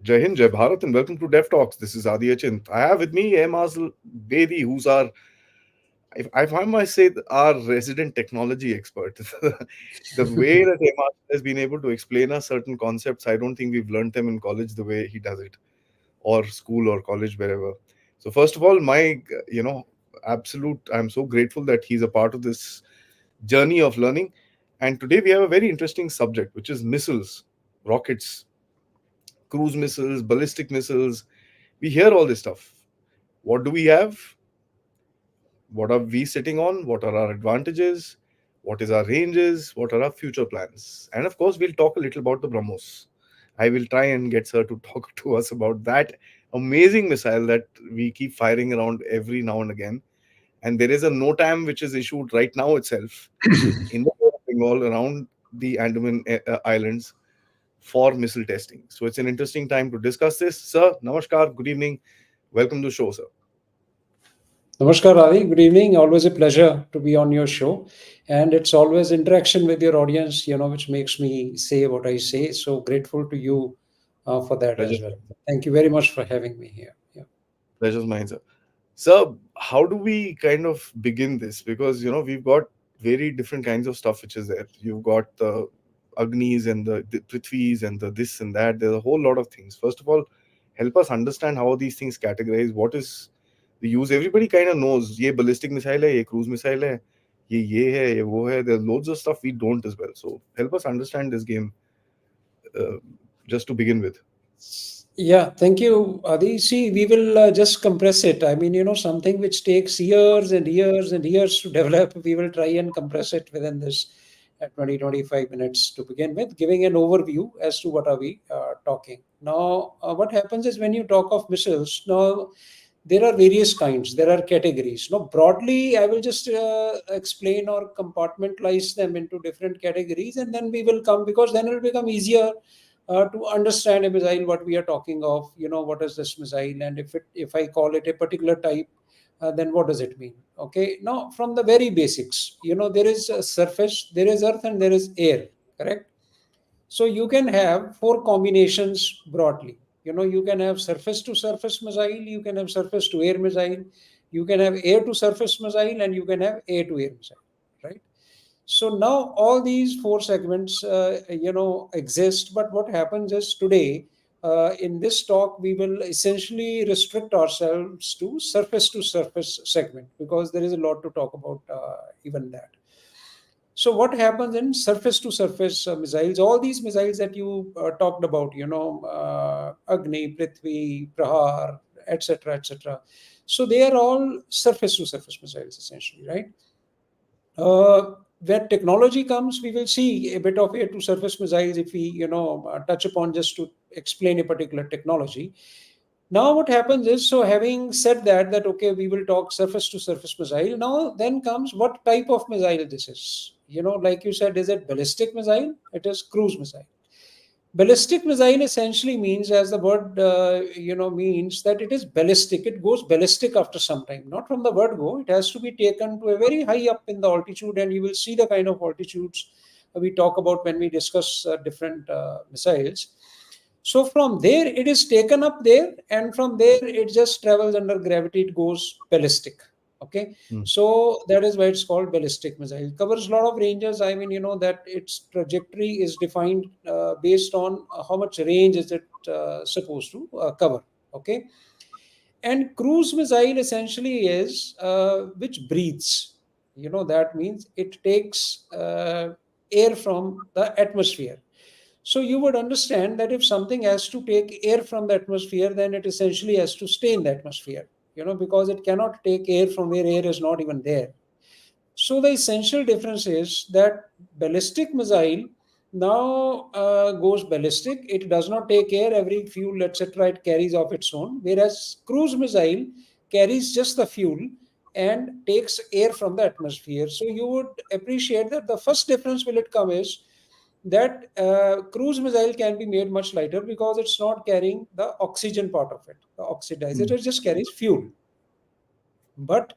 Jai Hind, Jai Bharat, and welcome to Dev Talks. This is Aadi. I have with me Marshal Bedi, who's our, if I might say, our resident technology expert. The way that Marshal has been able to explain us certain concepts, I don't think we've learned them in college the way he does it, or school or college, wherever. So, first of all, absolute, I'm so grateful that he's a part of this journey of learning. And today we have a very interesting subject, which is missiles, rockets, cruise missiles, ballistic missiles. We hear all this stuff. What do we have? What are we sitting on? What are our advantages? What is our ranges? What are our future plans? And of course, we'll talk a little about the BrahMos. I will try and get Sir to talk to us about that amazing missile that we keep firing around every now and again. And there is a NOTAM which is issued right now itself in the Bay of Bengal around the Andaman Islands for missile testing. So it's an interesting time to discuss this. Sir, namaskar, good evening. Welcome to the show, sir. Namaskar, Aadi. Good evening. Always a pleasure to be on your show. And it's always interaction with your audience, which makes me say what I say. So grateful to you for that Pleasure. as well. Thank you very much for having me here. Yeah. Pleasure's mine, sir. Sir, how do we kind of begin this? Because, we've got very different kinds of stuff which is there. You've got the Agnis and the Prithvis and the this and that. There's a whole lot of things. First of all, help us understand how these things categorize. What is the use? Everybody kind of knows. Ye ballistic missile hai, ye cruise missile hai, ye hai, ye wo hai. There's loads of stuff we don't as well. So help us understand this game uh, just to begin with. Yeah, thank you, Adi. See, we will just compress it. I mean, something which takes years and years and years to develop, we will try and compress it within this 20, 25 minutes to begin with, giving an overview as to what are we talking. Now, what happens is when you talk of missiles, now there are various kinds, there are categories. Now, broadly, I will just explain or compartmentalize them into different categories, and then we will come, because then it will become easier to understand a missile, what we are talking of, what is this missile, and if I call it a particular type, then what does it mean? Okay, now from the very basics, there is a surface, there is earth, and there is air, correct? So you can have four combinations broadly. You can have surface to surface missile, you can have surface to air missile, you can have air to surface missile, and you can have air to air missile, right? So now all these four segments, exist. But what happens is today, in this talk, we will essentially restrict ourselves to surface segment, because there is a lot to talk about even that. So what happens in surface to surface missiles? All these missiles that you talked about, Agni, Prithvi, Prahar, etc., etc. So they are all surface to surface missiles essentially, right? Where technology comes, we will see a bit of air to surface missiles if we, touch upon just to explain a particular technology. Now, what happens is, so having said that okay, we will talk surface to surface missile. Now, then comes what type of missile this is. Like you said, is it ballistic missile? It is cruise missile. Ballistic missile essentially means, as the word means, that it is ballistic. It goes ballistic after some time. Not from the word go. It has to be taken to a very high up in the altitude, and you will see the kind of altitudes we talk about when we discuss different missiles. So from there, it is taken up there, and from there, it just travels under gravity. It goes ballistic. Okay, so that is why it's called ballistic missile. It covers a lot of ranges. I mean, that its trajectory is defined based on how much range is it supposed to cover. Okay, and cruise missile essentially is which breathes. That means it takes air from the atmosphere. So you would understand that if something has to take air from the atmosphere, then it essentially has to stay in the atmosphere, because it cannot take air from where air is not even there. So the essential difference is that ballistic missile now goes ballistic. It does not take air, every fuel, etc. It carries off its own. Whereas cruise missile carries just the fuel and takes air from the atmosphere. So you would appreciate that the first difference will it come is that cruise missile can be made much lighter because it's not carrying the oxygen part of it, the oxidizer. It just carries fuel. But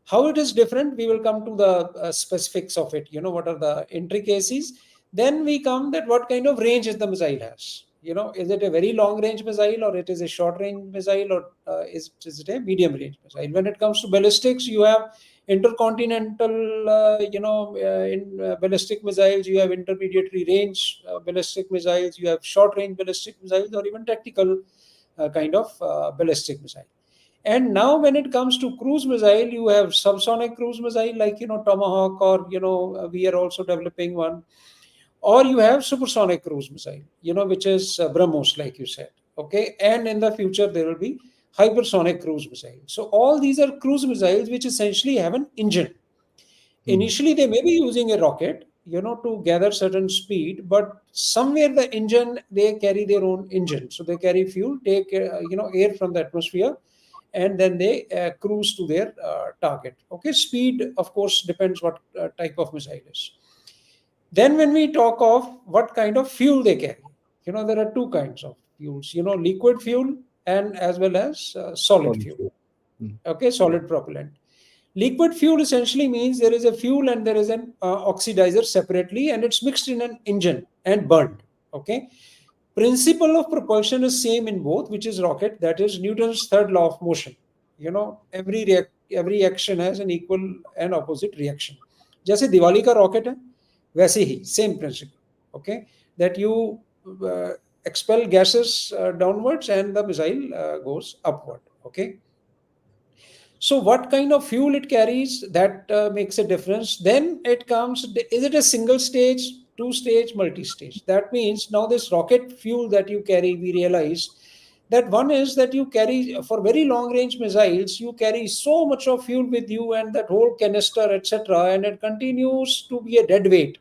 how it is different, we will come to the specifics of it. What are the intricacies? Then we come that what kind of range the missile has. Is it a very long range missile, or it is a short range missile, or is it a medium range missile? When it comes to ballistics, you have intercontinental, in ballistic missiles, you have intermediate range ballistic missiles, you have short range ballistic missiles, or even tactical kind of ballistic missile. And now, when it comes to cruise missile, you have subsonic cruise missile like Tomahawk, or we are also developing one, or you have supersonic cruise missile, which is BrahMos, like you said. Okay, and in the future there will be hypersonic cruise missile. So all these are cruise missiles which essentially have an engine. Hmm. Initially, they may be using a rocket, to gather certain speed, but somewhere the engine, they carry their own engine, so they carry fuel, take air from the atmosphere, and then they cruise to their target. Okay, speed, of course, depends what type of missile is. Then, when we talk of what kind of fuel they carry, there are two kinds of fuels, liquid fuel and as well as solid Solid fuel. fuel. Hmm. Okay, solid propellant. Liquid fuel essentially means there is a fuel and there is an oxidizer separately, and it's mixed in an engine and burned. Okay. Principle of propulsion is same in both, which is rocket. That is Newton's third law of motion. Every action has an equal and opposite reaction. जैसे दिवाली का rocket है, वैसे ही same principle. Okay, that you uh, expel gases downwards and the missile goes upward. Okay, so what kind of fuel it carries, that makes a difference. Then it comes, is it a single stage, two stage, multi stage? That means now this rocket fuel that you carry, we realize that one is that you carry for very long range missiles, you carry so much of fuel with you, and that whole canister, etc., and it continues to be a dead weight,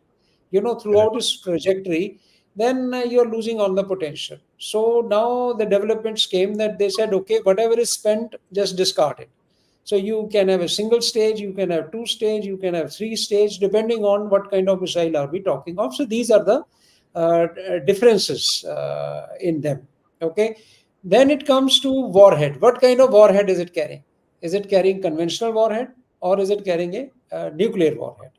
Correct. throughout its trajectory. Then you're losing on the potential. So now the developments came that they said, okay, whatever is spent, just discard it. So you can have a single stage, you can have two stage, you can have three stage, depending on what kind of missile are we talking of. So these are the differences in them. Okay. Then it comes to warhead. What kind of warhead is it carrying? Is it carrying conventional warhead, or is it carrying a nuclear warhead?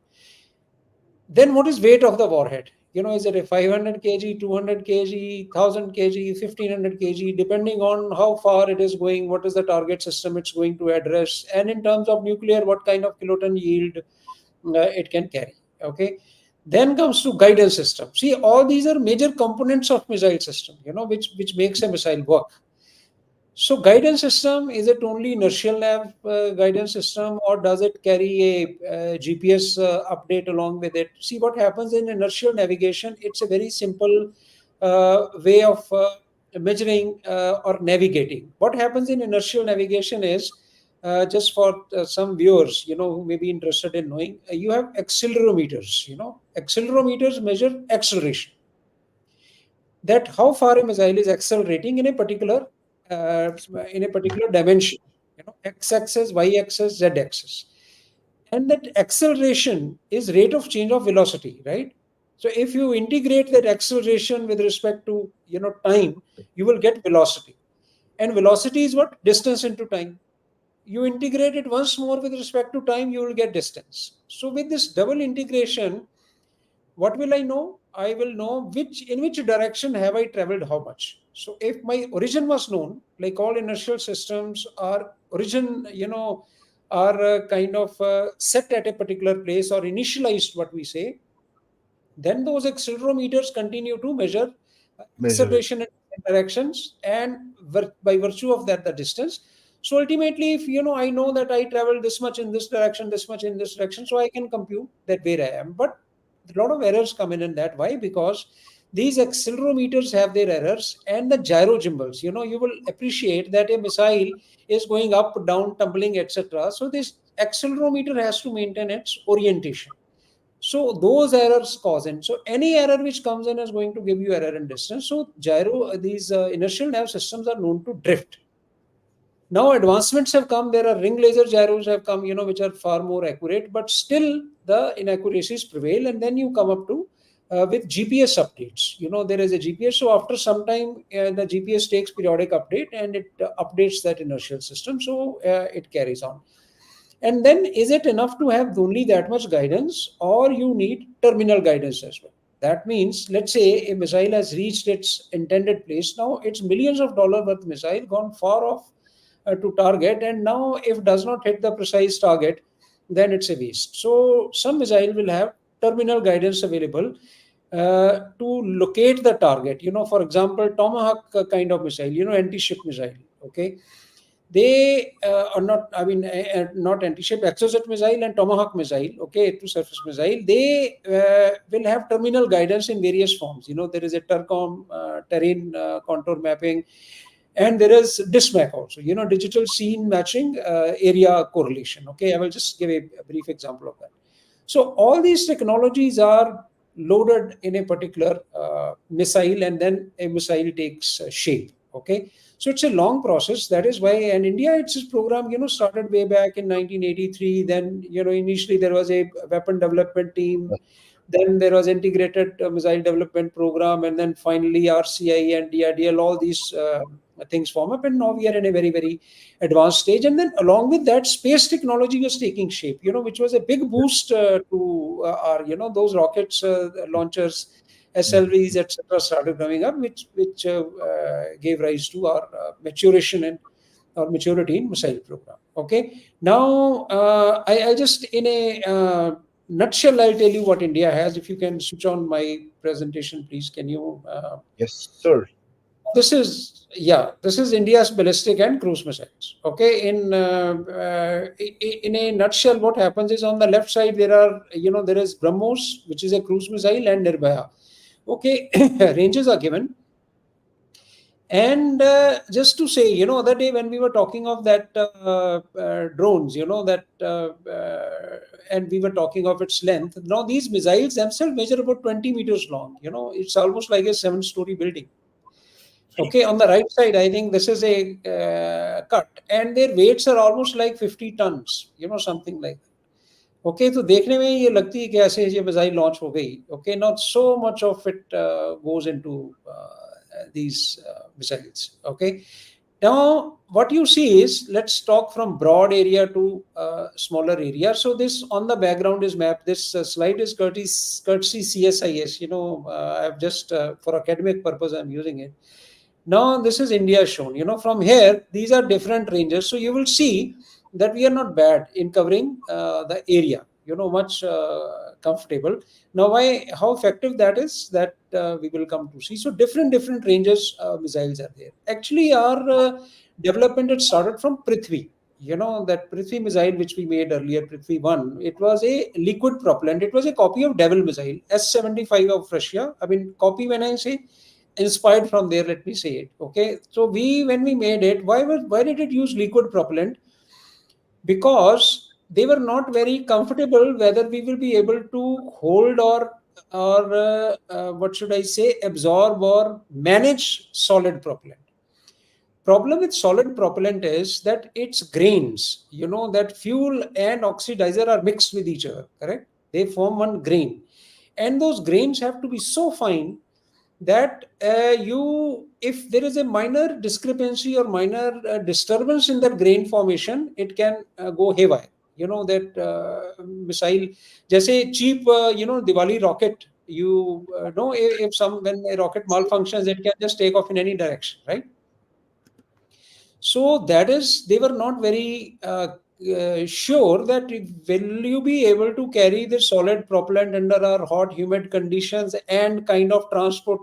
Then what is weight of the warhead? Is it a 500 kg, 200 kg, 1000 kg, 1500 kg, depending on how far it is going, what is the target system it's going to address, and in terms of nuclear, what kind of kiloton yield it can carry. Okay. Then comes to guidance system. See, all these are major components of missile system, which makes a missile work. So guidance system, is it only inertial nav guidance system, or does it carry a GPS update along with it? See what happens in inertial navigation. It's a very simple way of measuring or navigating. What happens in inertial navigation is, just for some viewers, who may be interested in knowing, you have accelerometers. Accelerometers measure acceleration, that how far a missile is accelerating uh, in a particular dimension, x-axis, y-axis, z-axis, and that acceleration is rate of change of velocity, right? So if you integrate that acceleration with respect to time, you will get velocity, and velocity is what? Distance into time. You integrate it once more with respect to time, you will get distance. So with this double integration, what will I know? I will know in which direction have I traveled how much. So if my origin was known, like all inertial systems are origin, are kind of set at a particular place or initialized, what we say, then those accelerometers continue to measure Measure it. acceleration in directions, and by virtue of that, the distance. So ultimately, if I know that I traveled this much in this direction, this much in this direction, so I can compute that where I am. But a lot of errors come in that. Why? Because these accelerometers have their errors, and the gyro gimbals. You will appreciate that a missile is going up, down, tumbling, etc. So this accelerometer has to maintain its orientation. So those errors cause in. So any error which comes in is going to give you error in distance. So these inertial nav systems are known to drift. Now advancements have come. There are ring laser gyros have come, which are far more accurate, but still the inaccuracies prevail. And then you come up to with GPS updates. There is a GPS. So after some time, the GPS takes periodic update, and it updates that inertial system. So it carries on. And then, is it enough to have only that much guidance, or you need terminal guidance as well? That means, let's say a missile has reached its intended place. Now it's millions of dollar worth missile gone far off to target, and now if does not hit the precise target, then it's a waste. So some missile will have terminal guidance available to locate the target. For example, Tomahawk kind of missile, anti-ship missile. Okay, they are not, I mean, not anti-ship, exocet missile and Tomahawk missile, okay, to surface missile. They will have terminal guidance in various forms. There is a TERCOM, terrain contour mapping, and there is DISMAC also, digital scene matching, area correlation. Okay, I will just give a brief example of that. So all these technologies are loaded in a particular missile, and then a missile takes shape. Okay, so it's a long process. That is why, and India, its program, started way back in 1983. Then, initially there was a weapon development team. Then there was integrated missile development program, and then finally RCI and DRDL. All these things form up, and now we are in a very, very advanced stage. And then along with that, space technology was taking shape. Which was a big boost to our, those rockets, launchers, SLVs, etc., started coming up, which gave rise to our maturation and or maturity in missile program. Okay. Now, I just in a nutshell, I'll tell you what India has. If you can switch on my presentation, please. Can you? Yes, sir. This is India's ballistic and cruise missiles. Okay, in a nutshell, what happens is, on the left side there is BrahMos, which is a cruise missile, and Nirbhaya. Okay, ranges are given. And just to say, other day when we were talking of that drones, and we were talking of its length. Now these missiles themselves measure about 20 meters long. It's almost like a 7-story building. Okay, on the right side, I think this is a cut, and their weights are almost like 50 tons, something like that. Okay, तो देखने में ये लगती है कि ऐसे ये missile launch हो गई. Okay, not so much of it goes into these missiles. Okay, now what you see is, let's talk from broad area to smaller area. So this on the background is mapped. This slide is courtesy CSIS. I've just for academic purpose I'm using it. Now this is India shown. From here these are different ranges. So you will see that we are not bad in covering the area. Much comfortable. Now, how effective that is, that we will come to see. So different ranges missiles are there. Actually, our development had started from Prithvi. That Prithvi missile which we made earlier, Prithvi 1, it was a liquid propellant. It was a copy of Devil missile, S-75 of Russia. I mean, copy when I say, inspired from there, let me say it. Okay, so when we made it, why did it use liquid propellant? Because they were not very comfortable whether we will be able to hold or what should I say, absorb or manage solid propellant. Problem with solid propellant is that its grains, that fuel and oxidizer are mixed with each other, correct? They form one grain, and those grains have to be so fine that if there is a minor discrepancy or minor disturbance in that grain formation, it can go haywire. That missile, जैसे cheap, Diwali rocket, you know, if when a rocket malfunctions, it can just take off in any direction, right? So that is, they were not very sure that will you be able to carry the solid propellant under our hot, humid conditions and kind of transport,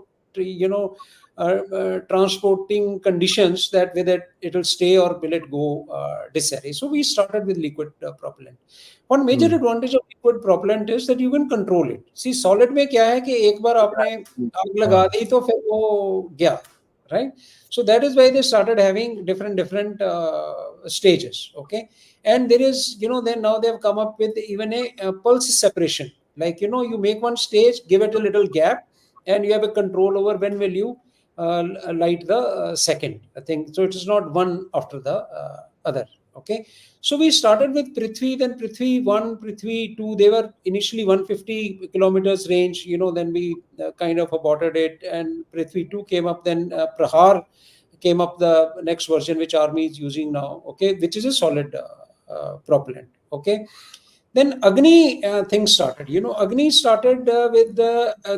transporting conditions, that whether it will stay or will it go disarray. So we started with liquid propellant. One major advantage of liquid propellant is that you can control it. See, solid में क्या है कि एक बार आपने आग लगा दी तो फिर वो गया, right? So that is why they started having different stages. Okay, and there is, then now they have come up with even a pulse separation. Like, you make one stage, give it a little gap, and you have a control over when will you light the second thing. So it is not one after the other. Okay, so we started with Prithvi, then Prithvi 1, Prithvi 2. They were initially 150 kilometers range. Then we kind of aborted it, and Prithvi 2 came up. Then Prahar came up, the next version which army is using now. Okay, which is a solid propellant. Okay. Then Agni thing started. Agni started with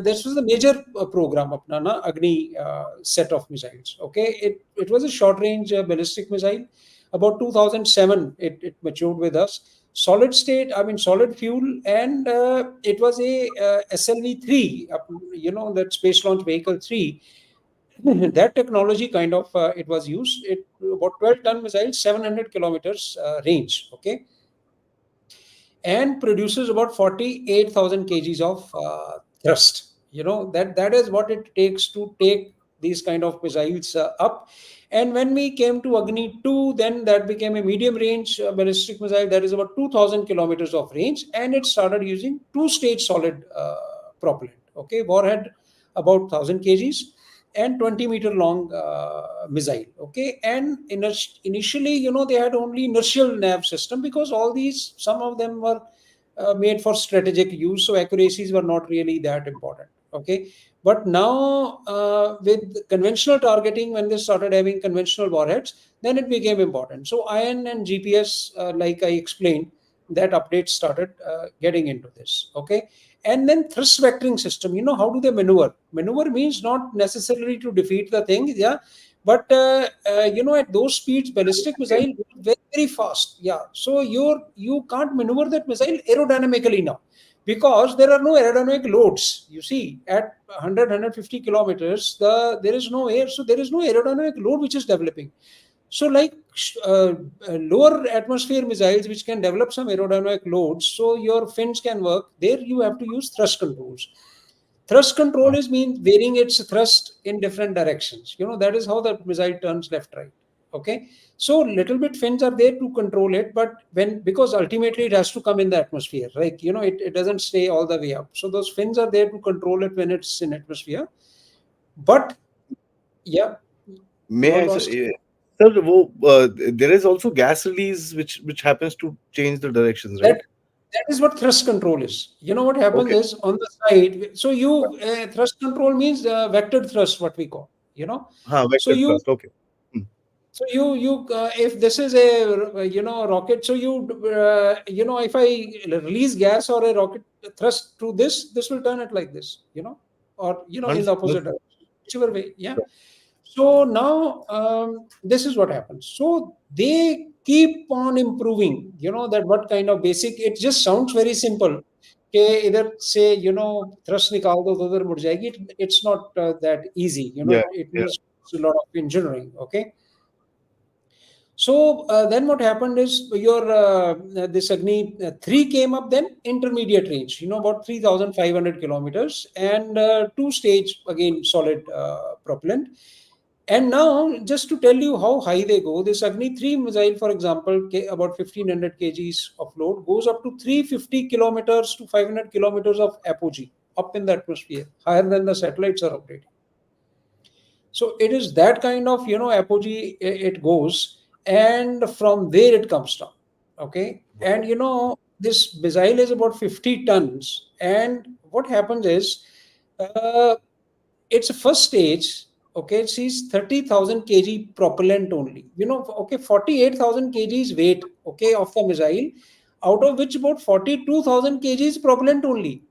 this was the major program, apna na Agni set of missiles. Okay, it was a short range ballistic missile. About 2007, it matured with us. Solid state, I mean solid fuel, and it was a SLV 3. That space launch vehicle 3. That technology kind of it was used. It about 12-ton missile, 700 kilometers range. Okay, and produces about 48,000 kgs of thrust. That is what it takes to take these kind of missiles up. And when we came to Agni 2, then that became a medium range ballistic missile that is about 2,000 kilometers of range, and it started using two-stage solid propellant. Okay, warhead about 1,000 kgs and 20-meter long missile. Okay, and initially, they had only inertial nav system, because all these, some of them were made for strategic use, so accuracies were not really that important. Okay, but now with conventional targeting, when they started having conventional warheads, then it became important. So iron and GPS, like I explained, that updates started getting into this. Okay, and then thrust vectoring system. How do they maneuver? Maneuver means not necessarily to defeat the thing, yeah, but at those speeds, ballistic missile very, very fast, yeah. So you can't maneuver that missile aerodynamically now, because there are no aerodynamic loads. You see, at 100 kilometers, there is no air, so there is no aerodynamic load which is developing. So, like lower atmosphere missiles, which can develop some aerodynamic loads, so your fins can work. There, you have to use thrust controls. Thrust control is means varying its thrust in different directions. That is how the missile turns left, right. Okay, so little bit fins are there to control it, but because ultimately it has to come in the atmosphere, right? It doesn't stay all the way up. So those fins are there to control it when it's in atmosphere. But yeah, you May are I lost. say, sir, there is also gas release which happens to change the directions, That right? that is what thrust control is. What happens Okay. is on the side. So you thrust control means vectored thrust, what we call. So Vector you thrust. Okay. Hmm. so you if this is a rocket, so if I release gas or a rocket thrust through this will turn it like this, or in the opposite Understood. direction, whichever way, yeah. So now this is what happens. So they keep on improving. That what kind of basic. It just sounds very simple. Okay, either say thrust nikal do to udhar mud jayegi. It's not that easy. Yeah. It Yeah. needs a lot of engineering. Okay. So then what happened is your this Agni 3 came up, then intermediate range, about 3,500 kilometers, and two-stage, again, solid propellant. And now, just to tell you how high they go, this Agni 3 missile, for example, about 1,500 kgs of load, goes up to 350 kilometers to 500 kilometers of apogee up in the atmosphere, higher than the satellites are operating. So it is that kind of apogee it goes, and from there it comes down. Okay, and this missile is about 50 tons, and what happens is uh, its first stage. Okay, it sees 30,000 kg propellant only. Okay, 48,000 kgs weight. Okay, of the missile, out of which about 42,000 kgs propellant only.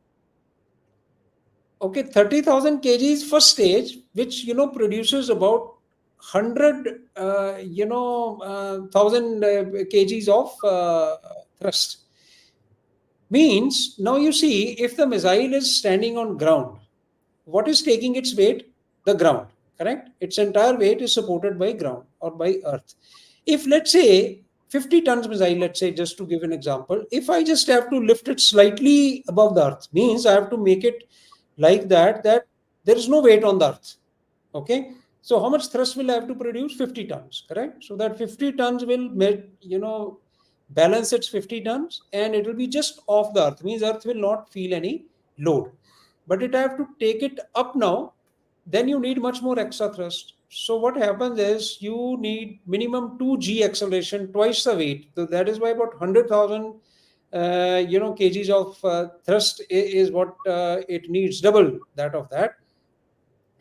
Okay, 30,000 kgs first stage, which produces about 100 thousand kgs of thrust. Means now you see, if the missile is standing on ground, what is taking its weight? The ground, correct? Its entire weight is supported by ground or by earth. If, let's say, 50 tons missile, let's say, just to give an example, if I just have to lift it slightly above the earth, means I have to make it like that there is no weight on the earth. Okay, so how much thrust will I have to produce? 50 tons, correct? So that 50 tons will balance its 50 tons, and it will be just off the earth, means earth will not feel any load. But it have to take it up now, then you need much more extra thrust. So what happens is you need minimum 2g acceleration, twice the weight. So that is why about 100,000 kgs of thrust is what it needs, double that of that,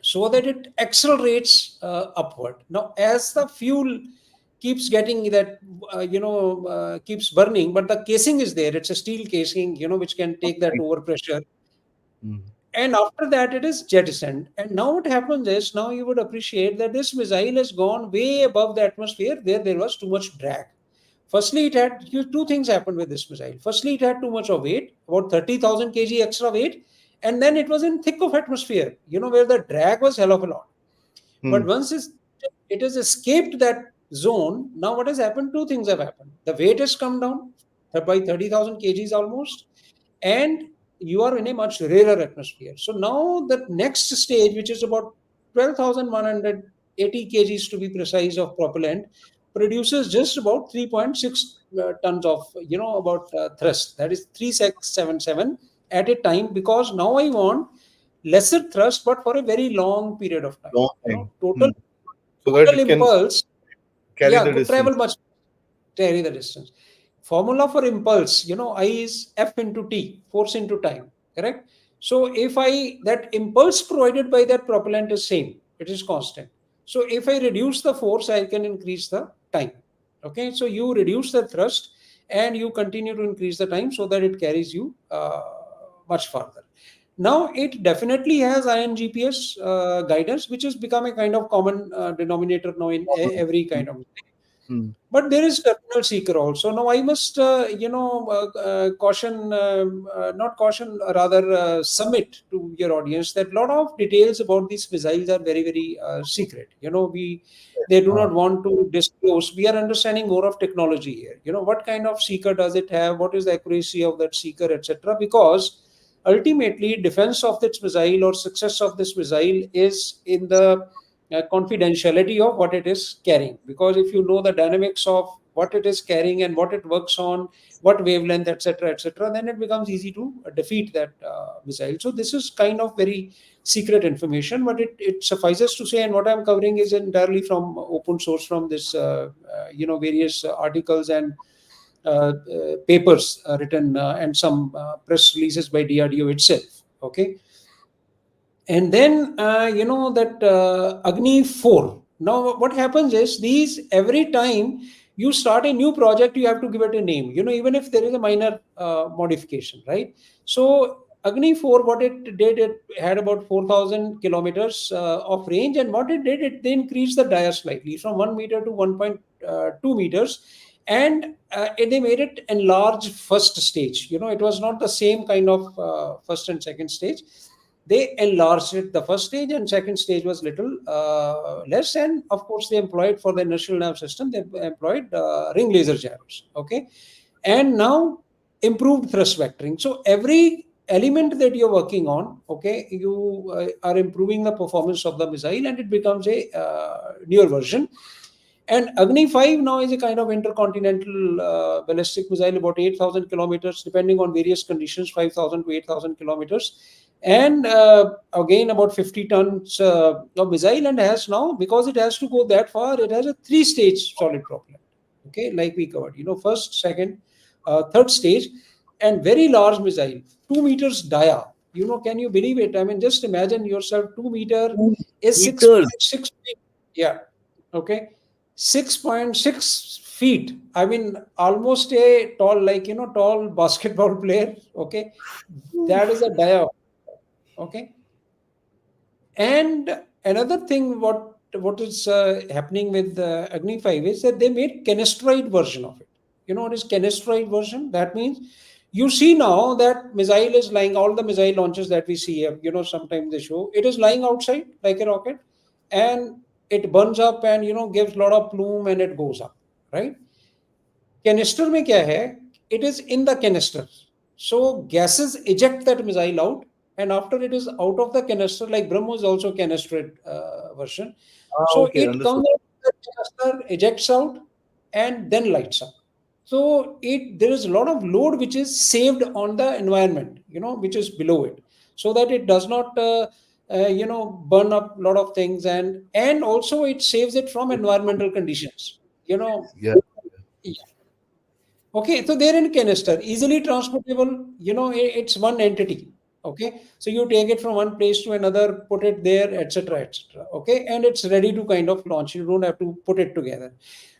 so that it accelerates upward. Now, as the fuel keeps getting that, keeps burning, but the casing is there. It's a steel casing, which can take that overpressure. Mm. And after that, it is jettisoned. And now what happens is, now you would appreciate that this missile has gone way above the atmosphere where there was too much drag. Firstly, it had two things happened with this missile. Firstly, it had too much of weight, about 30,000 kg extra weight, and then it was in thick of atmosphere, where the drag was hell of a lot. But Mm. once it has escaped that zone, now what has happened? Two things have happened. The weight has come down by 30,000 kgs almost, and you are in a much rarer atmosphere. So now the next stage, which is about 12,180 kgs to be precise of propellant, produces just about 3.6 tons of, about thrust. That is 3677 at a time, because now I want lesser thrust, but for a very long period of time. Long time. Total Mm. So that it can impulse, carry the could travel distance. much, carry the distance. Formula for impulse, I is F into T, force into time, correct? So if that impulse provided by that propellant is same, it is constant. So if I reduce the force, I can increase the time. Okay, so you reduce the thrust and you continue to increase the time so that it carries you much farther. Now it definitely has ion GPS guidance, which has become a kind of common denominator now in every Mm. kind of. Mm. But there is terminal seeker also. Now I must, caution, not caution, rather submit to your audience that a lot of details about these missiles are very, very secret. They do Ah. not want to disclose. We are understanding more of technology here. What kind of seeker does it have? What is the accuracy of that seeker, etc. Because ultimately, defense of this missile or success of this missile is in the confidentiality of what it is carrying. Because if you know the dynamics of what it is carrying and what it works on, what wavelength, etc., then it becomes easy to defeat that missile. So this is kind of very secret information, but it suffices to say, and what I'm covering is entirely from open source, from this various articles and papers written, and some press releases by DRDO itself. Okay. And then that Agni 4. Now what happens is, these, every time you start a new project, you have to give it a name, even if there is a minor modification, right? So Agni 4, what it did, it had about 4,000 kilometers of range, and what it did, they increased the dia slightly from 1 meter to 1.2 meters, and they made it enlarged first stage. It was not the same kind of first and second stage. They enlarged it. The first stage and second stage was little less, and of course they employed, for the inertial nerve system, they employed ring laser gyros. Okay. And now improved thrust vectoring. So every element that you're working on, okay, you are improving the performance of the missile, and it becomes a newer version. And Agni 5 now is a kind of intercontinental ballistic missile, about 8,000 kilometers, depending on various conditions, 5,000 to 8,000 kilometers. And again, about 50 tons of missile, and has now, because it has to go that far, it has a three-stage solid propellant. Okay, like we covered, first, second, third stage, and very large missile, 2 meters dia. Can you believe it? I mean, just imagine yourself, 2 meter is Meters. 6.6 feet. Yeah. Okay. 6.6 feet. I mean, almost a tall, like, tall basketball player. Okay. That is a dia. Okay. And another thing, what is happening with the Agni 5 is that they made canisteroid version of it. You know what is canisteroid version? That means, you see now that missile is lying, all the missile launches that we see here, sometimes they show it is lying outside like a rocket, and it burns up and, gives a lot of plume and it goes up, right? Canister में क्या है? It is in the canister. So gases eject that missile out, and after it is out of the canister, like BrahMos is also canistered version. Ah, So okay, it understood. comes out of the canister, ejects out, and then lights up. So there is a lot of load which is saved on the environment, which is below it, so that it does not burn up a lot of things, and also it saves it from environmental conditions. Yeah. Okay, so they're in canister, easily transportable. It's one entity. Okay, so you take it from one place to another, put it there, etc., etc. Okay, and it's ready to kind of launch. You don't have to put it together.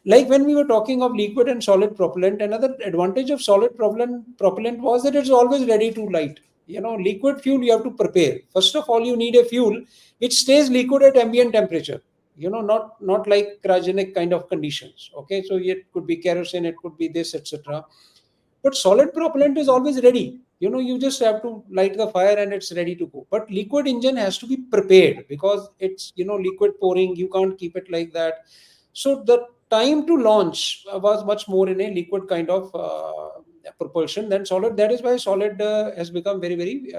Like when we were talking of liquid and solid propellant, another advantage of solid propellant was that it's always ready to light. Liquid fuel you have to prepare. First of all, you need a fuel which stays liquid at ambient temperature. Not like cryogenic kind of conditions. Okay, so it could be kerosene, it could be this, etc. But solid propellant is always ready. You just have to light the fire and it's ready to go. But liquid engine has to be prepared because it's liquid pouring. You can't keep it like that. So the time to launch was much more in a liquid kind of propulsion than solid. That is why solid has become very very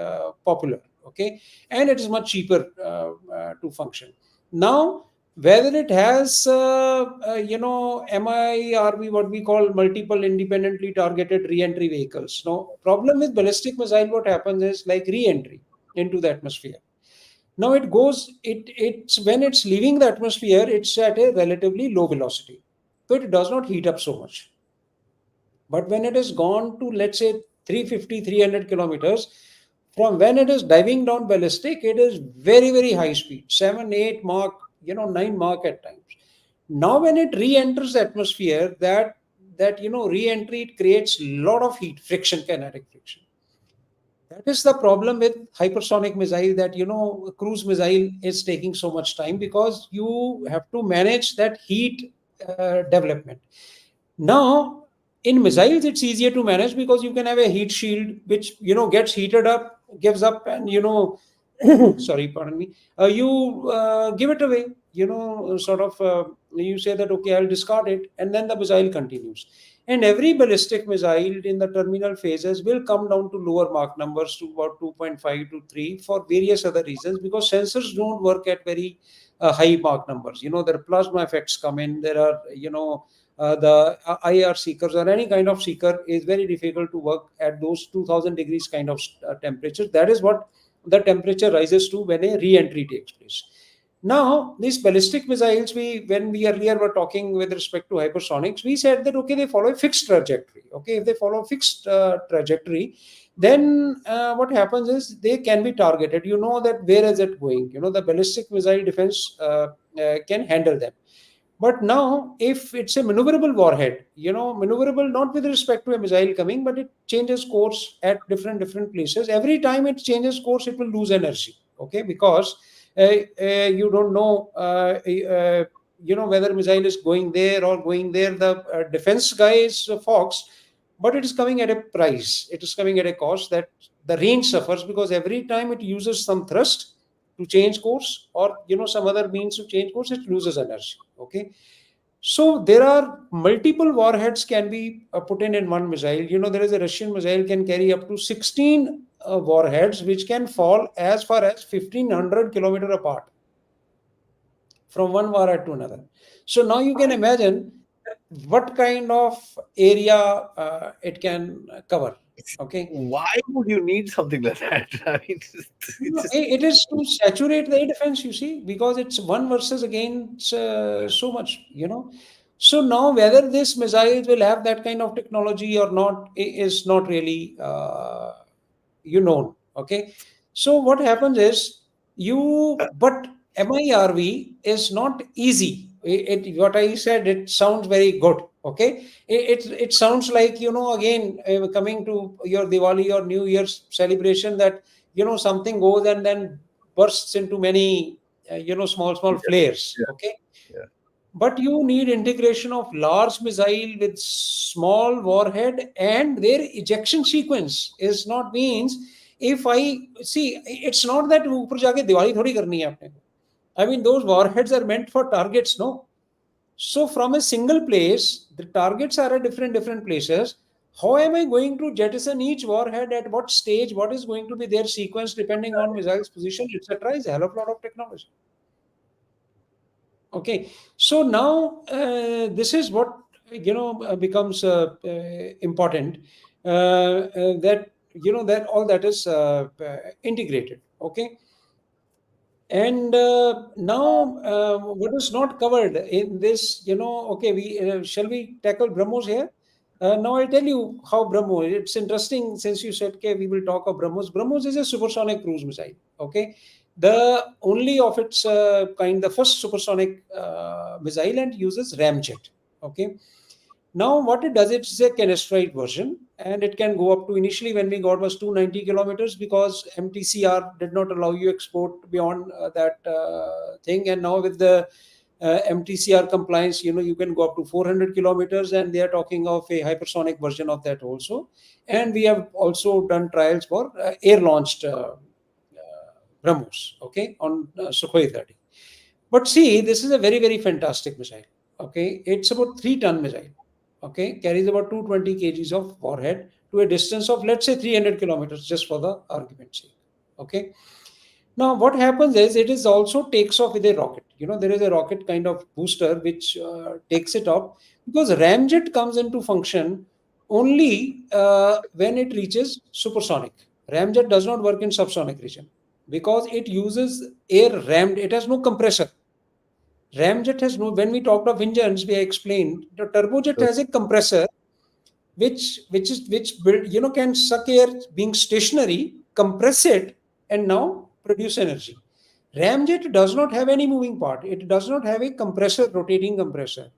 popular. Okay, and it is much cheaper to function now. Whether it has MIRV, what we call multiple independently targeted re-entry vehicles. Now problem with ballistic missile, what happens is like re-entry into the atmosphere. Now it's when it's leaving the atmosphere, it's at a relatively low velocity, so it does not heat up so much. But when it has gone to, let's say, 350 300 kilometers, from when it is diving down ballistic, it is very very high speed, 7 8 Mach, 9 Mach at times. Now when it re-enters the atmosphere, that re-entry, it creates a lot of heat, friction, kinetic friction. That is the problem with hypersonic missile, that cruise missile is taking so much time because you have to manage that heat development. Now, in missiles, it's easier to manage because you can have a heat shield which gets heated up, gives up, and sorry, pardon me. You give it away. Sort of. You say that okay, I'll discard it, and then the missile continues. And every ballistic missile in the terminal phases will come down to lower Mach numbers, to about 2.5 to 3, for various other reasons, because sensors don't work at very high Mach numbers. There are plasma effects come in. There are the IR seekers or any kind of seeker is very difficult to work at those 2000 degrees kind of temperatures. That is what the temperature rises to when a re-entry takes place. Now, these ballistic missiles, when we earlier were talking with respect to hypersonics, we said that okay, they follow a fixed trajectory. Okay, if they follow a fixed trajectory, then what happens is they can be targeted. You know that where is it going? The ballistic missile defense can handle them. But now, if it's a maneuverable warhead, maneuverable not with respect to a missile coming, but it changes course at different places. Every time it changes course, it will lose energy. Okay, because you don't know, whether missile is going there or going there. The defense guy is Fox, but it is coming at a price. It is coming at a cost that the range suffers because every time it uses some thrust to change course, or some other means to change course, it loses energy. Okay, so there are multiple warheads can be put in one missile. There is a Russian missile can carry up to 16 warheads, which can fall as far as 1500 kilometer apart from one warhead to another. So now you can imagine what kind of area it can cover. Okay, Why would you need something like that? I mean, it's just it is to saturate the air defense, you see, because it's one versus against so much. So now whether this missiles will have that kind of technology or not is not really known. Okay, so what happens is but MIRV is not easy. What I said, it sounds very good. Okay, it sounds like, again, coming to your Diwali or New Year's celebration, that something goes and then bursts into many small yeah, flares. yeah, Okay, yeah. but you need integration of large missile with small warhead, and their ejection sequence is not means, if I see, it's not that ऊपर जाके दिवाली थोड़ी करनी है आपने को. I mean, those warheads are meant for targets, no? So from a single place, the targets are at different places. How am I going to jettison each warhead at what stage? What is going to be their sequence depending on missile's position, etc.? Is a hell of a lot of technology. Okay, so now this is what becomes important, that that all that is integrated. Okay, and now what is not covered in this, okay, we shall we tackle BrahMos here? Now I'll tell you how BrahMos. It's interesting since you said, okay, we will talk of BrahMos. BrahMos is a supersonic cruise missile. Okay, the only of its kind, the first supersonic missile, and uses ramjet. Okay, now what it does, it's a canistride version, and it can go up to, initially when we got was 290 kilometers, because MTCR did not allow you export beyond that thing, and now with the MTCR compliance, you can go up to 400 kilometers, and they are talking of a hypersonic version of that also. And we have also done trials for air launched BrahMos, okay, on Sukhoi 30. But see, this is a very, very fantastic missile. Okay, it's about 3-ton missile. Okay, carries about 220 kgs of warhead to a distance of, let's say, 300 kilometers, just for the argument's sake. Okay, now what happens is it is also takes off with a rocket. There is a rocket kind of booster which takes it up, because ramjet comes into function only when it reaches supersonic. Ramjet does not work in subsonic region because it uses air rammed. It has no compressor. Ramjet has no. When we talked of engines, we explained the turbojet So, has a compressor which can suck air being stationary, compress it, and now produce energy. Ramjet does not have any moving part. It does not have a compressor, rotating compressor.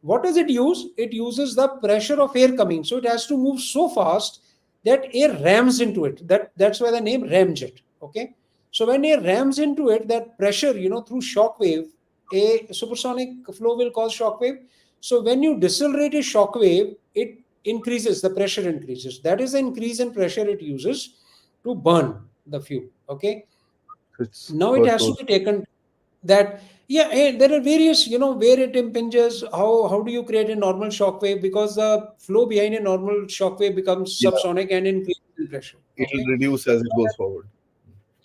What does it use? It uses the pressure of air coming. So it has to move so fast that air rams into it. That's why the name ramjet. Okay. So when air rams into it, that pressure, through shock wave, a supersonic flow will cause shock wave. So when you decelerate a shock wave, it increases, the pressure increases. That is the increase in pressure it uses to burn the fuel. Okay. it's Now it what has to goes. be taken that, yeah, there are various, where it impinges, how do you create a normal shock wave, because the flow behind a normal shock wave becomes Yeah, subsonic and increases in pressure. it'll Okay. reduce as it goes forward.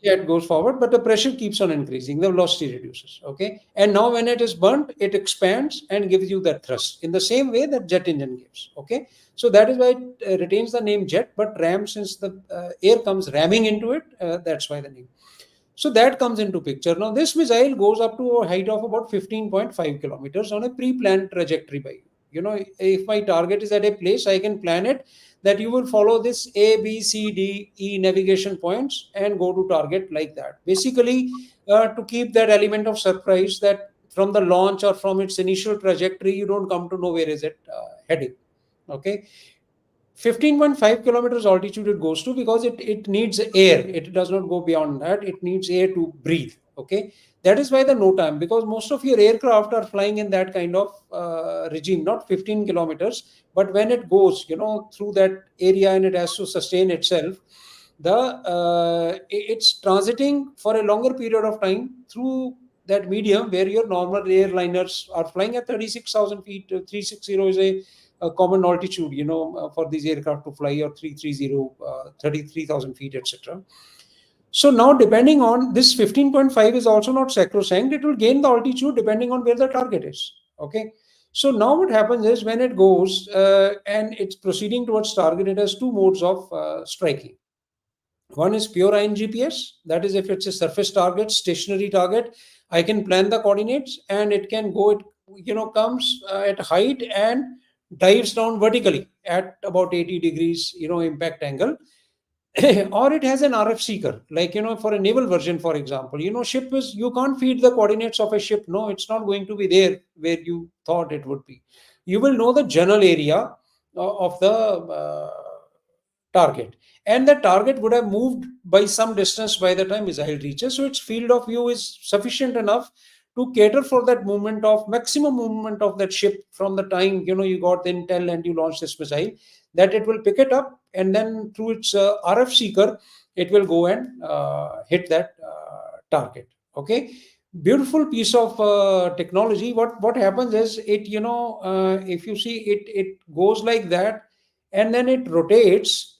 Yeah, it goes forward, but the pressure keeps on increasing, the velocity reduces. Okay, and now when it is burnt, it expands and gives you that thrust in the same way that jet engine gives. Okay, so that is why it retains the name jet, but ram, since the air comes ramming into it, that's why the name. So that comes into picture. Now this missile goes up to a height of about 15.5 kilometers on a pre-planned trajectory by you. If my target is at a place, I can plan it that you will follow this A, B, C, D, E navigation points and go to target like that. Basically, to keep that element of surprise, that from the launch or from its initial trajectory, you don't come to know where is it heading. Okay, 15.5 kilometers altitude it goes to, because it needs air. It does not go beyond that. It needs air to breathe. Okay. That is why the no time, because most of your aircraft are flying in that kind of regime, not 15 kilometers, but when it goes, through that area and it has to sustain itself, it's transiting for a longer period of time through that medium where your normal airliners are flying at 36,000 feet. 360 is a common altitude, for these aircraft to fly, or 330, 33,000 feet, etc. So now, depending on this, 15.5 is also not sacrosanct. It will gain the altitude depending on where the target is. Okay. So now what happens is when it goes and it's proceeding towards target, it has two modes of striking. One is pure iron GPS. That is, if it's a surface target, stationary target, I can plan the coordinates and it can go, it comes at height and dives down vertically at about 80 degrees, impact angle. Or it has an RF seeker, like, for a naval version, for example, ship is, you can't feed the coordinates of a ship. No, it's not going to be there where you thought it would be. You will know the general area of the target, and the target would have moved by some distance by the time missile reaches. So its field of view is sufficient enough to cater for that movement, of maximum movement of that ship from the time you got the intel and you launched this missile, that it will pick it up, and then through its RF seeker it will go and hit that target. Okay, beautiful piece of technology. What happens is, it if you see it, it goes like that, and then it rotates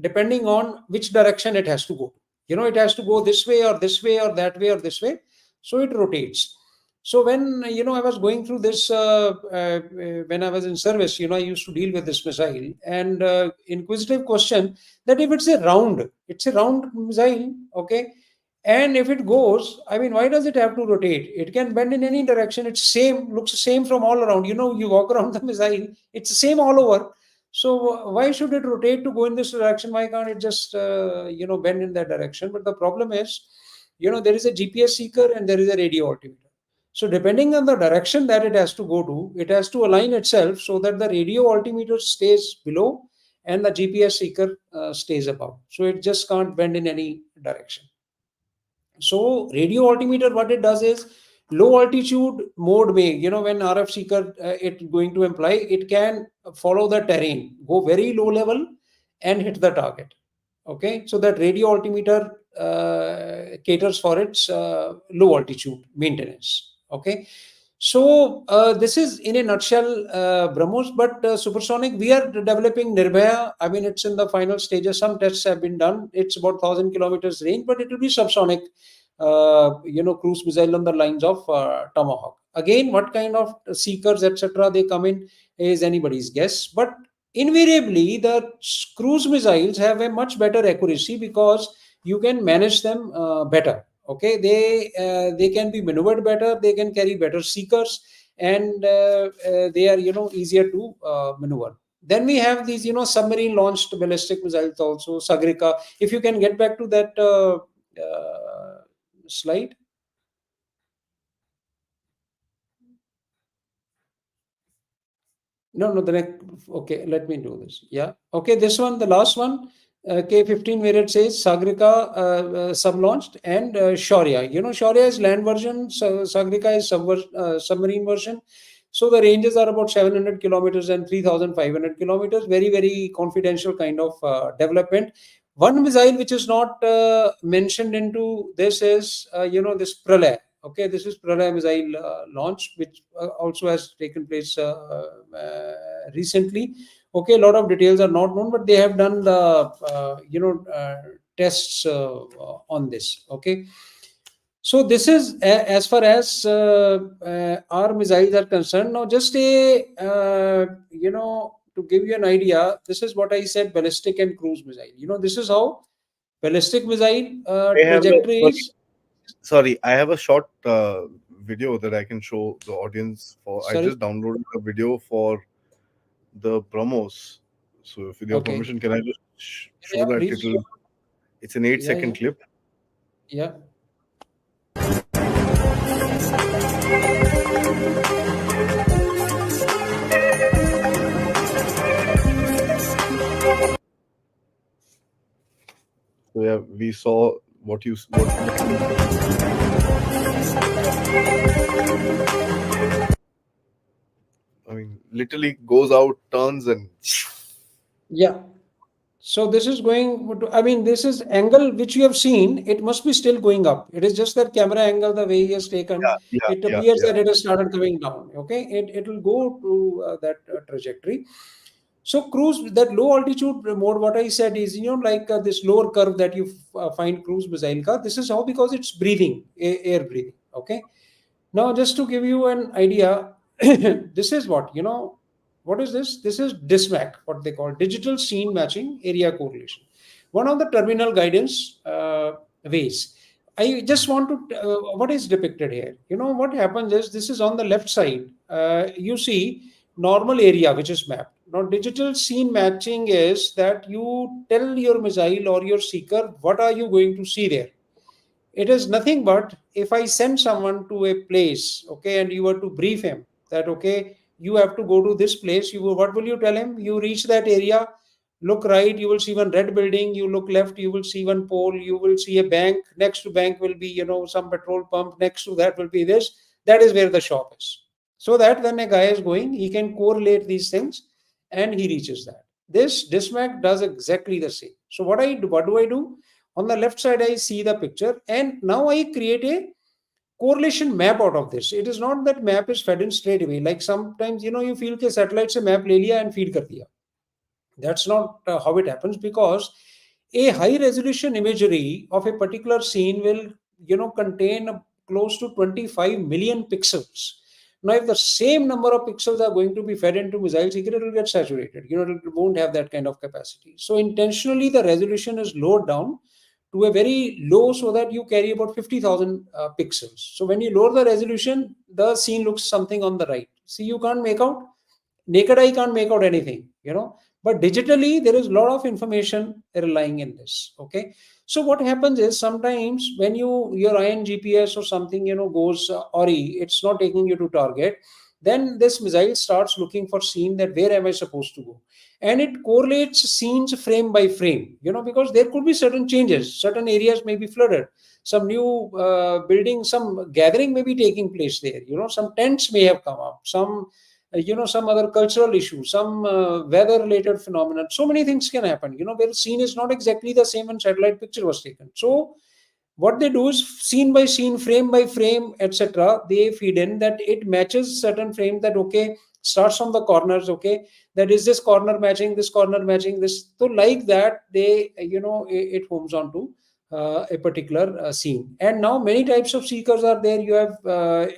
depending on which direction it has to go. It has to go this way or this way or that way or this way, so it rotates. So when I was going through this when I was in service, I used to deal with this missile, and inquisitive question, that if it's a round missile, okay, And if it goes, I mean, why does it have to rotate? It can bend in any direction. It's same, looks the same from all around. You walk around the missile, it's the same all over. So why should it rotate to go in this direction? Why can't it just bend in that direction? But the problem is, there is a GPS seeker and there is a radio altimeter. So depending on the direction that it has to go to, it has to align itself so that the radio altimeter stays below and the GPS seeker stays above. So it just can't bend in any direction. So radio altimeter, what it does is low altitude mode may, when RF seeker it going to imply, it can follow the terrain, go very low level and hit the target. Okay, so that radio altimeter caters for its low altitude maintenance. Okay, so this is in a nutshell BrahMos, but supersonic we are developing Nirbhaya. I mean, it's in the final stages. Some tests have been done. It's about 1,000 kilometers range, but it will be subsonic. Cruise missile on the lines of Tomahawk. Again, what kind of seekers, etc., they come in is anybody's guess. But invariably, the cruise missiles have a much better accuracy because you can manage them better. Okay, they can be maneuvered better. They can carry better seekers, and they are easier to maneuver. Then we have these submarine launched ballistic missiles also, Sagrika. If you can get back to that slide. No, the next. Okay, let me do this. Yeah. Okay, this one, the last one, K-15, where it says Sagrika sub-launched and Shaurya. Shaurya is land version, so Sagrika is submarine version. So the ranges are about 700 kilometers and 3,500 kilometers. Very, very confidential kind of development. One missile which is not mentioned into this is, this Pralay. Okay, this is Pralay missile launch, which also has taken place recently. Okay, a lot of details are not known, but they have done the tests on this. Okay, so this is as far as our missiles are concerned. Now, just to give you an idea, this is what I said: ballistic and cruise missile. This is how ballistic missile I have trajectory sorry, is. sorry, I have a short video that I can show the audience for. I Sorry. just downloaded a video for the BrahMos. So, if with your Okay. permission, can I just show Yeah, that please. little? It's an eight Yeah, second yeah, clip. yeah. So yeah, we saw what I mean, literally goes out, turns, and Yeah. So this is going, I mean, this is angle which you have seen. It must be still going up. It is just that camera angle, the way he has taken, yeah, yeah, it yeah, appears yeah. that it has started coming down. Okay. It will go to that trajectory. So cruise, that low altitude mode, what I said is, like this lower curve that you find cruise missile ka, this is how, because it's breathing, air breathing. Okay. Now, just to give you an idea, this is what is this? This is DISMAC, what they call digital scene matching area correlation. One of the terminal guidance ways. I just want to, what is depicted here? What happens is, this is on the left side. You see normal area which is mapped. Now, digital scene matching is that you tell your missile or your seeker what are you going to see there. It is nothing but, if I send someone to a place, okay, and you were to brief him that, okay, you have to go to this place, what will you tell him? You reach that area, look right, you will see one red building, you look left, you will see one pole, you will see a bank, next to bank will be some petrol pump, next to that will be this, that is where the shop is. So that when a guy is going, he can correlate these things and he reaches that. This DISMAC does exactly the same. So what do I do? On the left side, I see the picture, and now I create a correlation map out of this. It is not that map is fed in straight away. Like sometimes, you feel that satellite se map le liya and feed kar diya. That's not how it happens, because a high resolution imagery of a particular scene will, contain close to 25 million pixels. Now, if the same number of pixels are going to be fed into missile seeker, it will get saturated. It won't have that kind of capacity. So intentionally, the resolution is lowered down to a very low, so that you carry about 50,000 pixels. So when you lower the resolution, the scene looks something on the right. See, you can't make out, naked eye can't make out anything, but digitally there is a lot of information relying in this. Okay. So what happens is, sometimes when your iron GPS or something goes awry, it's not taking you to target, then this missile starts looking for scene, that where am I supposed to go, and it correlates scenes frame by frame, because there could be certain changes, certain areas may be flooded, some new building, some gathering may be taking place there, some tents may have come up, some other cultural issue, some weather related phenomenon. So many things can happen, where scene is not exactly the same when satellite picture was taken. So what they do is, scene by scene, frame by frame, etc., they feed in that it matches certain frame, that okay, starts from the corners, okay, that is this corner matching this corner matching this. So like that, they it homes on to a particular scene. And now many types of seekers are there. You have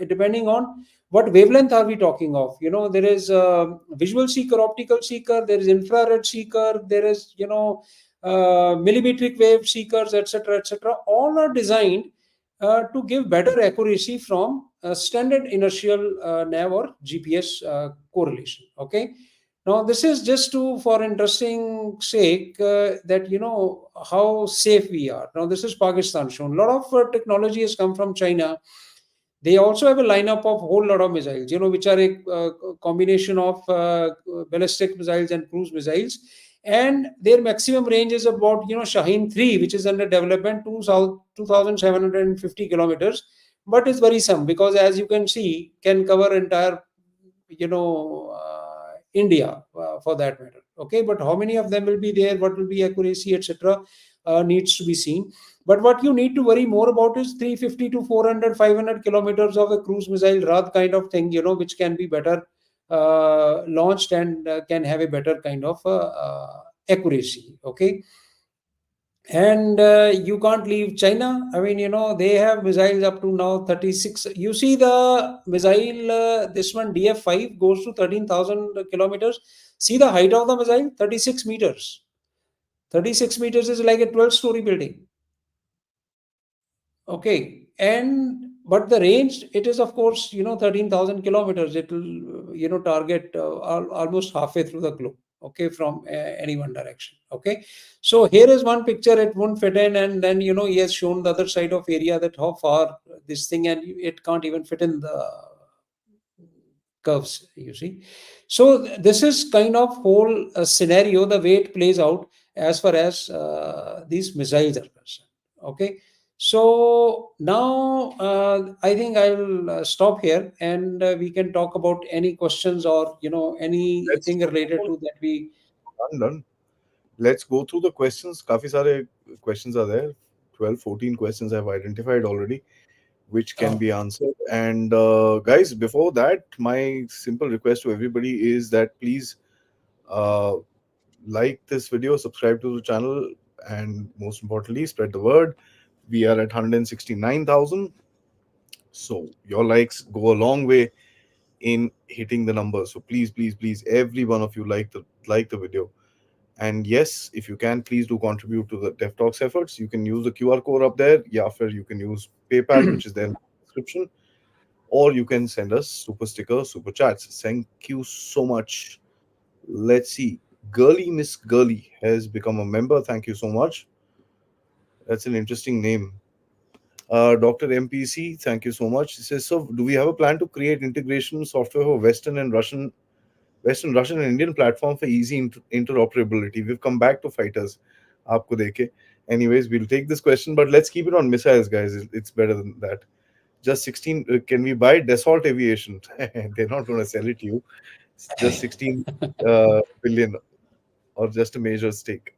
depending on what wavelength are we talking of. There is visual seeker, optical seeker, there is infrared seeker, there is millimetric wave seekers, etc., etc. All are designed to give better accuracy from standard inertial nav or GPS correlation. Okay. Now this is just to for interesting sake, that how safe we are. Now this is Pakistan shown. A lot of technology has come from China. They also have a lineup of whole lot of missiles, which are a combination of ballistic missiles and cruise missiles, and their maximum range is about Shaheen 3, which is under development, 2,750 kilometers, but it's worrisome because, as you can see, can cover entire India, for that matter. Okay, but how many of them will be there, what will be accuracy, etc., needs to be seen. But what you need to worry more about is 350 to 400, 500 kilometers of a cruise missile Rad kind of thing, which can be better launched and can have a better kind of accuracy. Okay. And you can't leave China. I mean, they have missiles up to now 36. You see the missile, this one DF5 goes to 13,000 kilometers. See the height of the missile, 36 meters. 36 meters is like a 12-story building. Okay. And but the range, it is of course 13,000 kilometers. It will target almost halfway through the globe. Okay, from any one direction. Okay, so here is one picture. It won't fit in, and then he has shown the other side of area, that how far this thing, and it can't even fit in the curves. You see, so this is kind of whole scenario, the way it plays out as far as these missiles are concerned. Okay. So now I think I'll stop here, and we can talk about any questions or Let's anything related to that. We done, done. Let's go through the questions. काफी सारे questions are there. 12, 14 questions I've identified already, which can oh, be answered. And guys, before that, my simple request to everybody is that please uh, like this video, subscribe to the channel, and most importantly, spread the word. We are at 169,000. So your likes go a long way in hitting the numbers. So please, please, please, every one of you like the video. And yes, if you can, please do contribute to the Dev Talks efforts. You can use the QR code up there. Yeah, after you can use PayPal, which is there in the description, or you can send us super sticker, super chats. Thank you so much. Let's see. Girly Miss Girly has become a member. Thank you so much. That's an interesting name. Dr. MPC, thank you so much. He says, so do we have a plan to create integration software for Western, Russian, and Indian platform for easy interoperability? We've come back to fighters. Aapko dekhe. Anyways, we'll take this question, but let's keep it on missiles, guys. It's better than that. Just 16. Can we buy Dassault Aviation? They're not going to sell it to you. It's just 16 billion or just a major stake.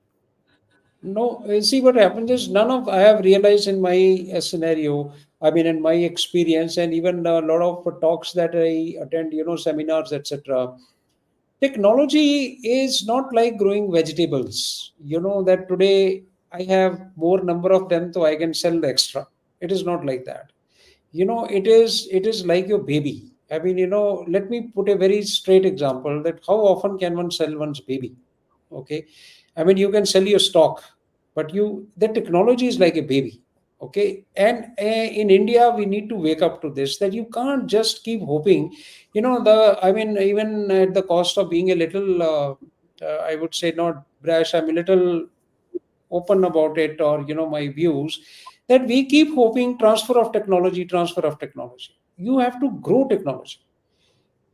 no, see what happens is, none of I have realized in my scenario. I mean, in my experience, and even a lot of talks that I attend, seminars, etc. Technology is not like growing vegetables. That today I have more number of them, so I can sell the extra. It is not like that. It is like your baby. I mean, let me put a very straight example, that how often can one sell one's baby? Okay. I mean, you can sell your stock. but the technology is like a baby. Okay, and in India we need to wake up to this, that you can't just keep hoping, I mean, even at the cost of being a little, I would say not brash, I'm a little open about it, or my views, that we keep hoping transfer of technology. You have to grow technology.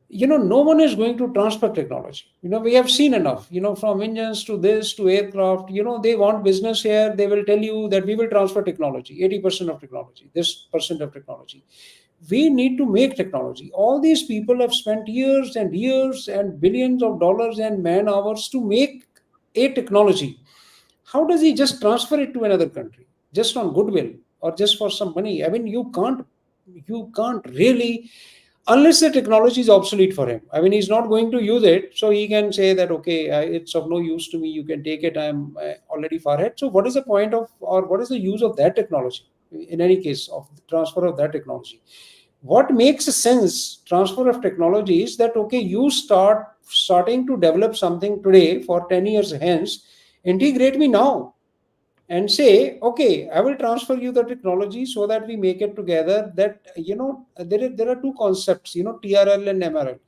No one is going to transfer technology. We have seen enough, from engines to this to aircraft. They want business here, they will tell you that we will transfer technology, 80% of technology, this percent of technology. We need to make technology. All these people have spent years and years and billions of dollars and man hours to make a technology. How does he just transfer it to another country just on goodwill or just for some money? I mean, you can't really, unless the technology is obsolete for him. I mean, he's not going to use it, so he can say that, okay, it's of no use to me, you can take it, I'm already far ahead. So what is the point of, or what is the use of that technology, in any case, of the transfer of that technology? What makes sense transfer of technology is that, okay, you starting to develop something today for 10 years hence, integrate me now, and say, okay, I will transfer you the technology so that we make it together. That, there are two concepts, TRL and MRL.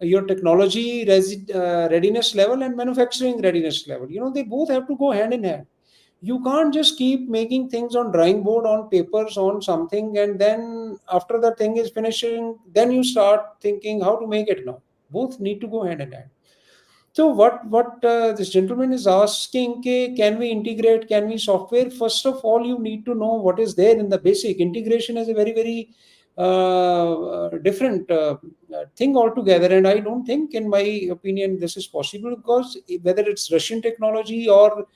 Your technology readiness level and manufacturing readiness level. They both have to go hand in hand. You can't just keep making things on drawing board, on papers, on something, and then after the thing is finishing, then you start thinking how to make it. Now both need to go hand in hand. So what this gentleman is asking, can we integrate? Can we software? First of all, you need to know what is there in the basic. Integration is a very very different thing altogether, and I don't think, in my opinion, this is possible, because whether it's Russian technology or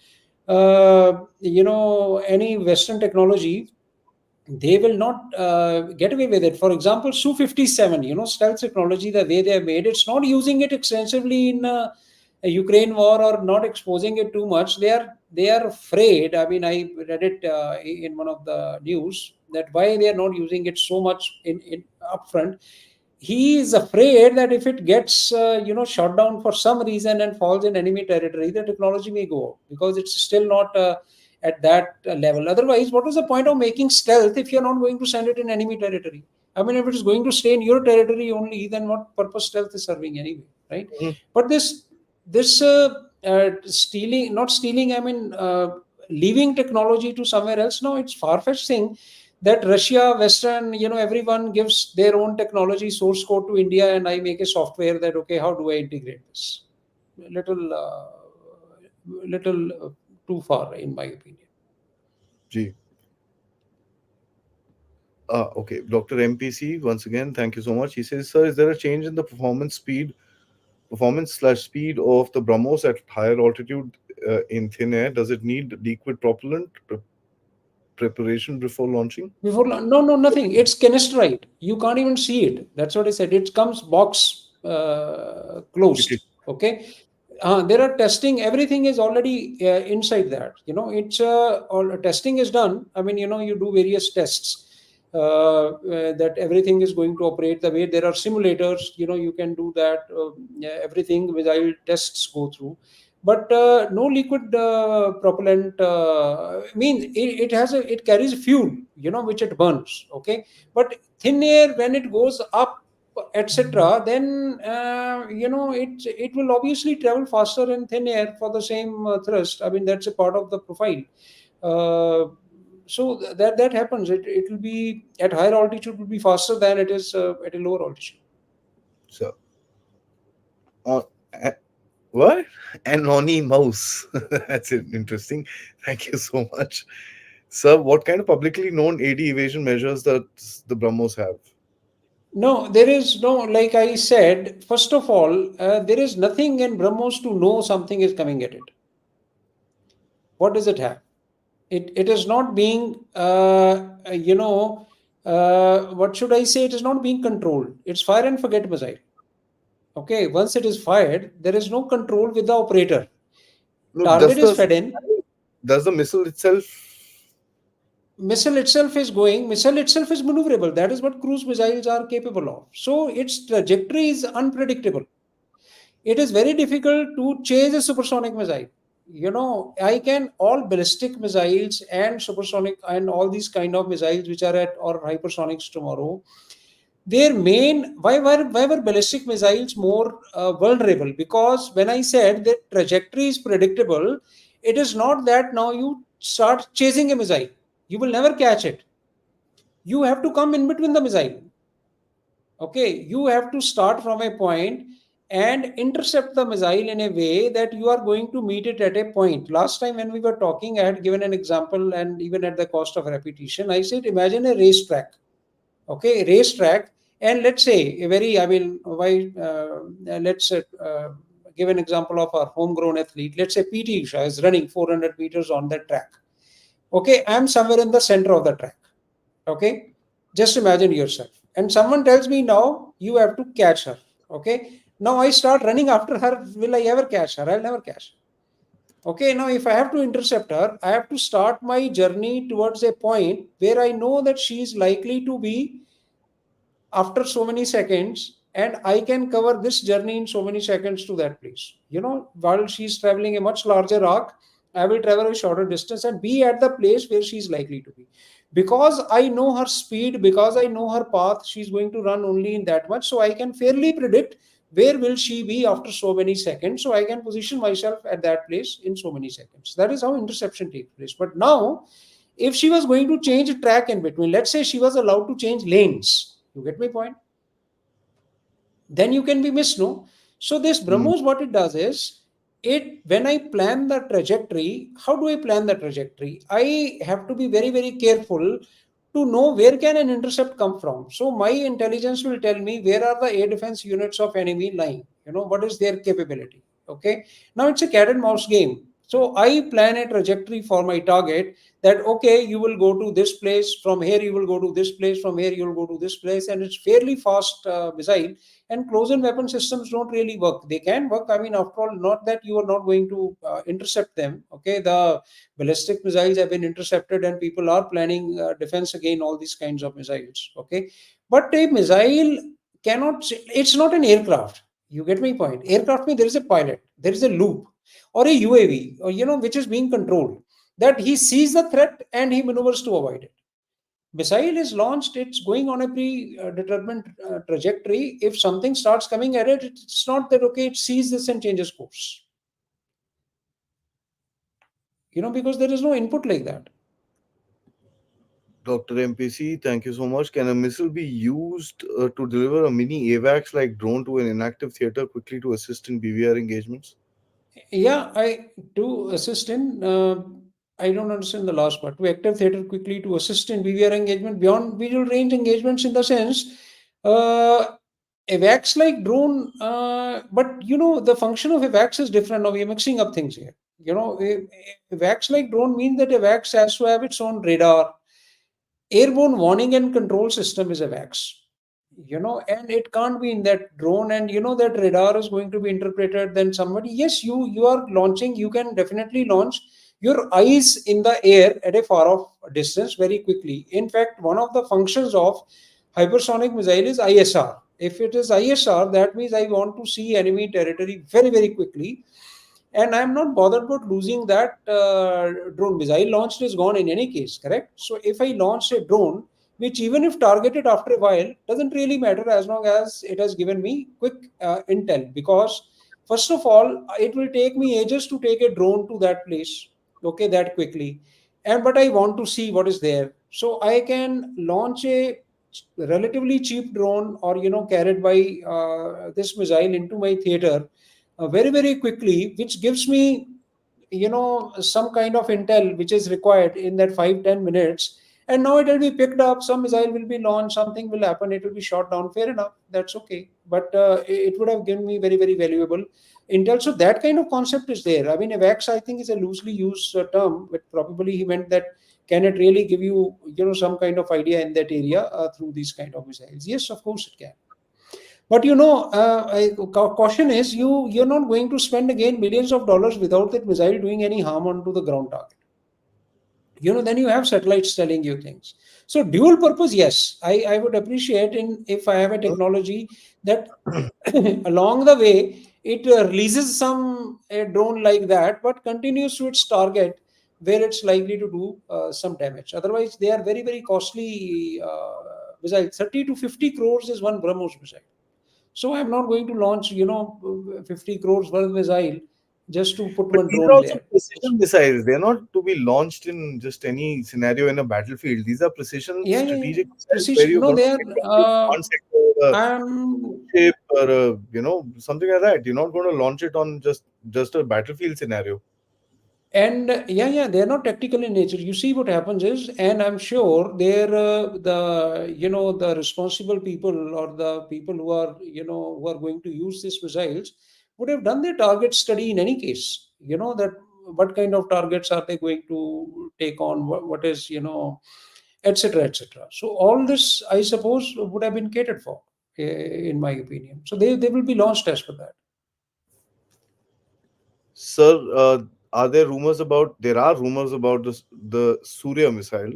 any Western technology, they will not get away with it. For example, Su-57, stealth technology, the way they have made, it's not using it extensively in a Ukraine war, or not exposing it too much. They are afraid. I mean, I read it in one of the news, that why they are not using it so much in upfront. He is afraid that if it gets shot down for some reason and falls in enemy territory, the technology may go out, because it's still not at that level. Otherwise, what is the point of making stealth if you're not going to send it in enemy territory? I mean, if it is going to stay in your territory only, then what purpose stealth is serving anyway, right? Mhm. But this stealing, not stealing, I mean, leaving technology to somewhere else. No, it's far-fetched thing that Russia, Western, everyone gives their own technology source code to India, and I make a software that, okay, how do I integrate this? Little too far, in my opinion. Gee. Okay. Dr. MPC, once again, thank you so much. He says, sir, is there a change in the performance/speed of the BrahMos at higher altitude in thin air? Does it need liquid propellant preparation before launching? No, nothing. It's canisterite. You can't even see it. That's what I said. It comes box closed. Fitted. Okay. There are testing. Everything is already inside that. It's all testing is done. I mean, you do various tests that everything is going to operate the way. There are simulators. You can do that. Yeah, everything while tests go through. But no liquid propellant. Means it carries fuel, which it burns. Okay, but thin air, when it goes up, etc., then it will obviously travel faster in thin air for the same thrust. I mean, that's a part of the profile. uh, so that happens. It will be at higher altitude, will be faster than it is at a lower altitude. So, uh, a- what? Anonymous. That's interesting. Thank you so much. Sir, what kind of publicly known AD evasion measures does the BrahMos have? No, there is no, like I said, first of all, there is nothing in BrahMos to know something is coming at it. What does it have? It is not being, what should I say? It is not being controlled. It's fire and forget missile. Okay, once it is fired, there is no control with the operator. No, Target is fed in. does the missile itself? Missile itself is maneuverable. That is what cruise missiles are capable of. So its trajectory is unpredictable. It is very difficult to chase a supersonic missile. I can, all ballistic missiles and supersonic and all these kind of missiles which are at, or hypersonics tomorrow, their main, why were ballistic missiles more vulnerable? Because when I said that trajectory is predictable, it is not that now you start chasing a missile, you will never catch it. You have to come in between the missile. Okay, you have to start from a point and intercept the missile in a way that you are going to meet it at a point. Last time when we were talking, I had given an example, and even at the cost of repetition, I said imagine a racetrack. Okay, racetrack. And let's say a very, I mean, why let's give an example of our homegrown athlete. Let's say PT Usha is running 400 meters on the track. Okay, I'm somewhere in the center of the track. Okay, just imagine yourself, and someone tells me now you have to catch her. Okay, now I start running after her. Will I ever catch her? I'll never catch her. Okay, now if I have to intercept her, I have to start my journey towards a point where I know that she is likely to be after so many seconds, and I can cover this journey in so many seconds to that place. While she's traveling a much larger arc, I will travel a shorter distance and be at the place where she's likely to be. Because I know her speed, because I know her path, she's going to run only in that much. So I can fairly predict where will she be after so many seconds. So I can position myself at that place in so many seconds. That is how interception takes place. But now, if she was going to change track in between, let's say she was allowed to change lanes, you get my point, then you can be missed, no? So this Mm. BrahMos, what it does is, it, when I plan the trajectory, how do I plan the trajectory? I have to be very, very careful to know where can an intercept come from. So my intelligence will tell me where are the air defense units of enemy lying, what is their capability. Okay, now it's a cat and mouse game. So I plan a trajectory for my target, that okay, you will go to this place, from here you will go to this place, from here you will go to this place, and it's fairly fast missile. And close-in weapon systems don't really work. They can work, I mean, after all, not that you are not going to intercept them. Okay, the ballistic missiles have been intercepted, and people are planning defense again, all these kinds of missiles. Okay, but a missile cannot, it's not an aircraft. You get my point? Aircraft means there is a pilot, there is a loop, or a UAV, or which is being controlled, that he sees the threat and he maneuvers to avoid it. Missile is launched, it's going on a predetermined trajectory. If something starts coming at it, it's not that okay, it sees this and changes course. Because there is no input like that. Dr. MPC, thank you so much. Can a missile be used to deliver a mini AVAX like drone to an inactive theater quickly to assist in BVR engagements? Yeah, I to assist in. I don't understand the last part. To active theater quickly to assist in VVR engagement beyond visual range engagements, in the sense, uh, AVAX like drone. But the function of AVAX is different. Now we are mixing up things here. AVAX like drone means that AVAX has to have its own radar, airborne warning and control system is AVAX. And it can't be in that drone, and that radar is going to be interpreted. Then somebody, yes, you are launching, you can definitely launch your eyes in the air at a far off distance very quickly. In fact, one of the functions of hypersonic missile is ISR. If it is ISR, that means I want to see enemy territory very, very quickly, and I'm not bothered about losing that drone. Missile launched is gone in any case, correct? So if I launch a drone, which even if targeted after a while, doesn't really matter as long as it has given me quick intel. Because first of all, it will take me ages to take a drone to that place, okay, that quickly. And but I want to see what is there, so I can launch a relatively cheap drone, or carried by this missile into my theater very, very quickly, which gives me some kind of intel which is required in that 5-10 minutes. And now it will be picked up, some missile will be launched, something will happen, it will be shot down, fair enough, that's okay. But it would have given me very, very valuable intel. So that kind of concept is there. I mean, AVAX, I think, is a loosely used term, but probably he meant that can it really give you some kind of idea in that area through these kind of missiles? Yes, of course it can. But caution is, you're not going to spend again millions of dollars without that missile doing any harm onto the ground target. then you have satellites telling you things. So dual purpose, yes, I would appreciate in if I have a technology that along the way it releases some a drone like that, but continues to its target where it's likely to do some damage. Otherwise, they are very very costly missiles. 30 to 50 crores is one BrahMos missile. So I'm not going to launch 50 crores worth missile just to put But one these are drone also there. precision missiles. They're not to be launched in just any scenario in a battlefield. These are precision Yeah, yeah, yeah. strategic missiles where Precision. you're No, going they to are. hit a command sector, a I'm ship, or something like that. You're not going to launch it on just a battlefield scenario. and yeah, yeah, they are not tactical in nature. You see, what happens is, and I'm sure they're the responsible people or the people who are going to use these missiles would have done their target study in any case. That what kind of targets are they going to take on? What is etc. etc. So all this, I suppose, would have been catered for, in my opinion. So they will be launched as per that. Sir, are there rumors about? There are rumors about the Surya missile.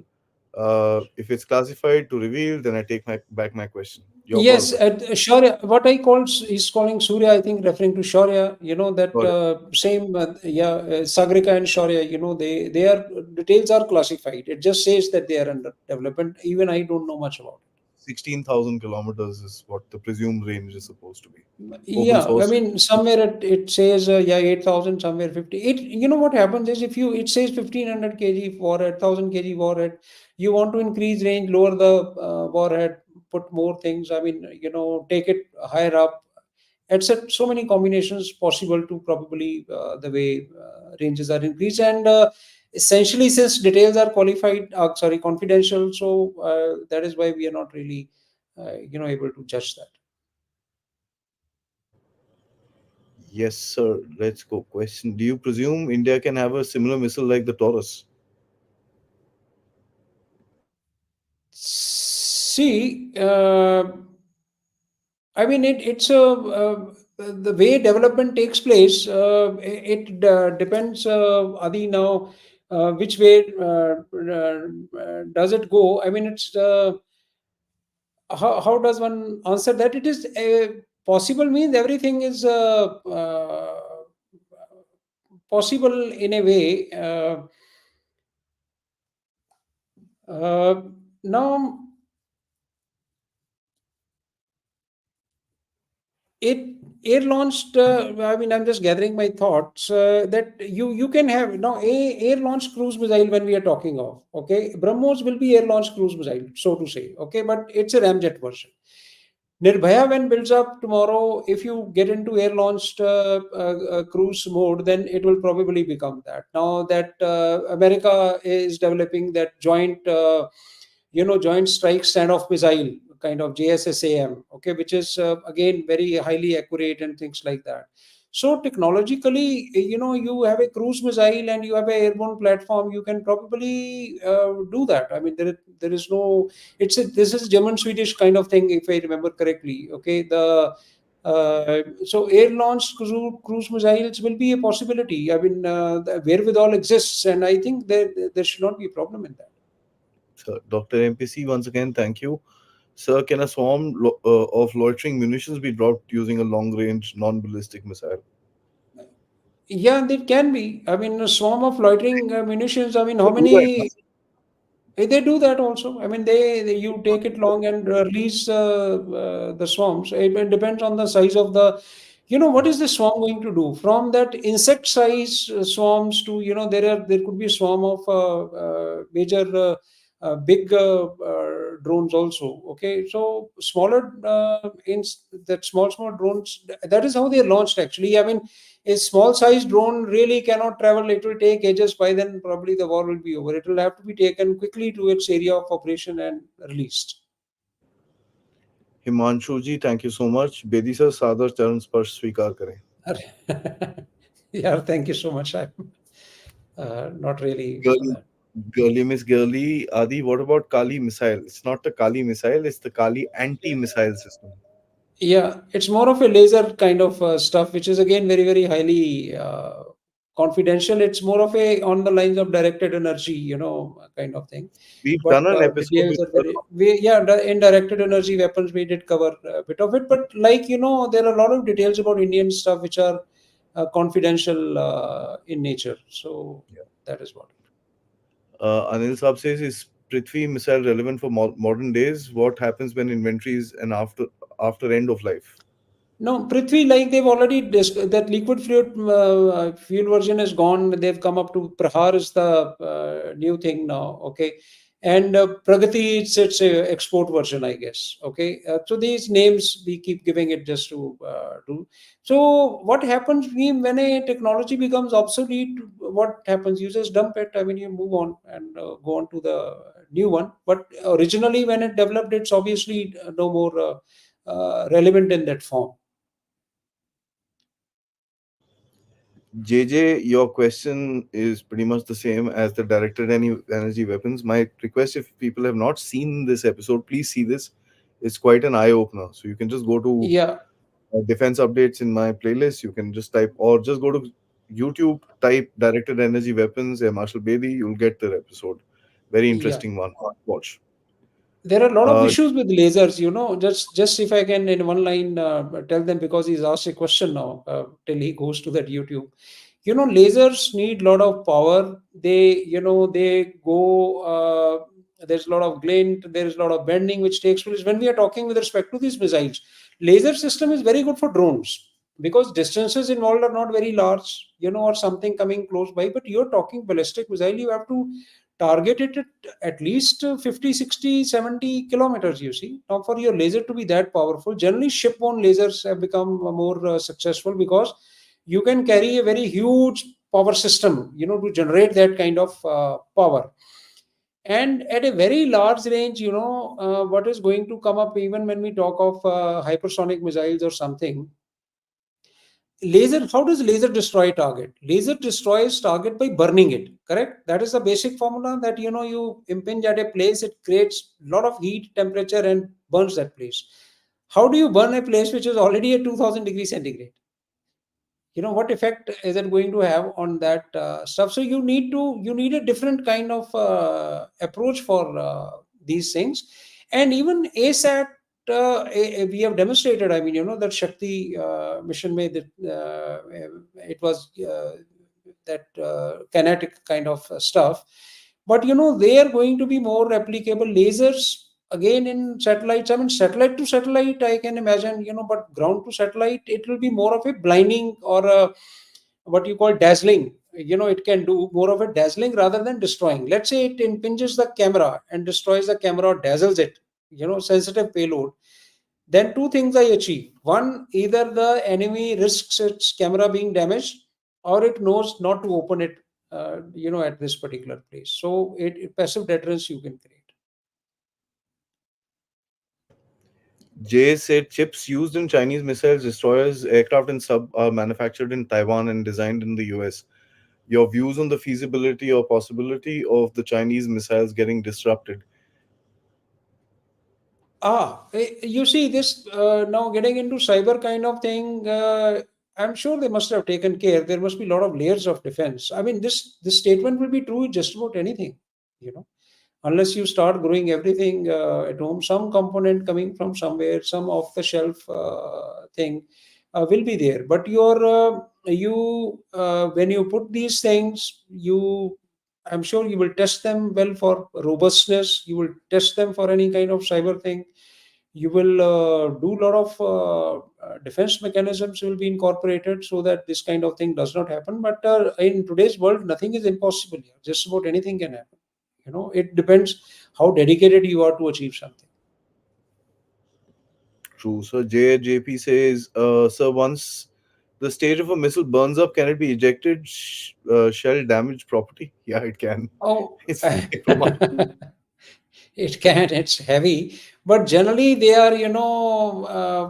If it's classified to reveal, then I take back my question. Your call, Yes, sir. at Shaurya, what I call is calling Surya, I think referring to Shaurya, that Sorry. same, Sagrika and Shaurya, they are details are classified. It just says that they are under development. Even I don't know much about 16,000 kilometers is what the presumed range is supposed to be. it. Open Yeah, I source. mean, somewhere it says, 8,000, somewhere 50. What happens is if it says 1,500 kg warhead, 1,000 kg warhead, you want to increase range, lower the warhead, put more things. I mean, take it higher up, etc. So many combinations possible to probably the way ranges are increased. And essentially, since details are confidential, so that is why we are not really able to judge that. Yes, sir. Let's go. Question: do you presume India can have a similar missile like the Taurus? See, I mean, it's a the way development takes place. It depends, Adi, now which way does it go? I mean, it's how does one answer that? It is possible means everything is possible in a way. Now it air launched, I mean, I'm just gathering my thoughts, that you can have now a air launched cruise missile when we are talking of, okay, BrahMos will be air launched cruise missile, so to say, okay, but it's a ramjet version. Nirbhaya, when builds up tomorrow, if you get into air launched cruise mode, then it will probably become that. Now that America is developing that joint strike standoff missile kind of JSSAM, okay, which is again very highly accurate and things like that. So technologically, you have a cruise missile and you have a airborne platform, you can probably do that. I mean, there is no. This is German Swedish kind of thing, if I remember correctly. Okay, so air launched cruise missiles will be a possibility. I mean, the wherewithal exists, and I think there should not be a problem in that. Sir, Dr. MPC, once again, thank you. Sir, can a swarm of loitering munitions be dropped using a long-range, non-ballistic missile? Yeah, there can be. I mean, a swarm of loitering munitions. I mean, how They do that, many? They do that also. I mean, you take it long and release the swarms. It depends on the size of the. What is the swarm going to do? From that insect size swarms to there could be a swarm of major big drones also. Okay, so smaller that small drones. That is how they are launched actually. I mean, a small size drone really cannot travel. It will take ages. By then, probably the war will be over. It will have to be taken quickly to its area of operation and released. Himanshu ji, thank you so much. Bedi sir, सादर चरण स्पर्श स्वीकार करें. Yeah, thank you so much. I'm not really for Girly, that. girly Miss Girly, Adi, what about Kali missile? It's not the Kali missile, it's the Kali anti-missile system. Yeah, it's more of a laser kind of stuff, which is again very, very highly confidential. It's more of a on the lines of directed energy, kind of thing. We've But done an episode details with are very, yeah, in directed energy weapons, we did cover a bit of it. But like, there are a lot of details about Indian stuff which are confidential in nature. So that is what. Anil Saab says, is Prithvi missile relevant for modern days? What happens when inventories and after end of life? No, Prithvi, like they've already that liquid fuel version is gone. They've come up to Prahar is the new thing now. Okay, and Pragati it's a export version, I guess. Okay, so these names we keep giving it just to do. So what happens when a technology becomes obsolete? What happens? You just dump it. I mean, you move on and go on to the new one. But originally, when it developed, it's obviously no more relevant in that form. JJ, your question is pretty much the same as the directed energy weapons. My request, if people have not seen this episode, please see this. It's quite an eye opener. So you can just go to Yeah, defense updates in my playlist. You can just type, or just go to YouTube, type directed energy weapons, Marshal Bedi. You'll get the episode. Very yeah. interesting one. Watch. There are a lot of Uh, issues with lasers. Just if I can in one line tell them, because he's asked a question now till he goes to that YouTube. Lasers need a lot of power. They go. There's a lot of glint. There is a lot of bending which takes place when we are talking with respect to these missiles. Laser system is very good for drones because distances involved are not very large. Or something coming close by. But you're talking ballistic missile. You have to target it at least 50, 60, 70 kilometers. You see, now for your laser to be that powerful, generally shipborne lasers have become more successful because you can carry a very huge power system, to generate that kind of power. And at a very large range, what is going to come up even when we talk of hypersonic missiles or something. Laser, how does laser destroy target? Laser destroys target by burning it, correct? That is the basic formula, that you impinge at a place, it creates a lot of heat, temperature, and burns that place. How do you burn a place which is already at 2000 degrees centigrade? What effect is it going to have on that stuff? So you need a different kind of approach for these things. And even ASAT, we have demonstrated, I mean, that Shakti mission made that it was that kinetic kind of stuff. But they are going to be more replicable lasers again in satellites. I mean, satellite to satellite I can imagine, but ground to satellite, it will be more of a blinding or a, what you call dazzling. It can do more of a dazzling rather than destroying. Let's say it impinges the camera and destroys the camera or dazzles it, sensitive payload. Then two things I achieve. One, either the enemy risks its camera being damaged, or it knows not to open it, at this particular place. So passive deterrence you can create. Jay said chips used in Chinese missiles, destroyers, aircraft, and sub are manufactured in Taiwan and designed in the US. Your views on the feasibility or possibility of the Chinese missiles getting disrupted? You see this now getting into cyber kind of thing. I'm sure they must have taken care. There must be a lot of layers of defense. I mean, this statement will be true with just about anything, you know, unless you start growing everything at home. Some component coming from somewhere, some off the shelf thing will be there. But you when you put these things, I'm sure you will test them well for robustness. You will test them for any kind of cyber thing. You will do a lot of defense mechanisms will be incorporated so that this kind of thing does not happen. But in today's world, nothing is impossible here. Just about anything can happen. It depends how dedicated you are to achieve something. True. So JP says, sir, once the stage of a missile burns up, can it be ejected? Shell damage property? Yeah, it can. Oh, It's from it can. It's heavy, but generally they are,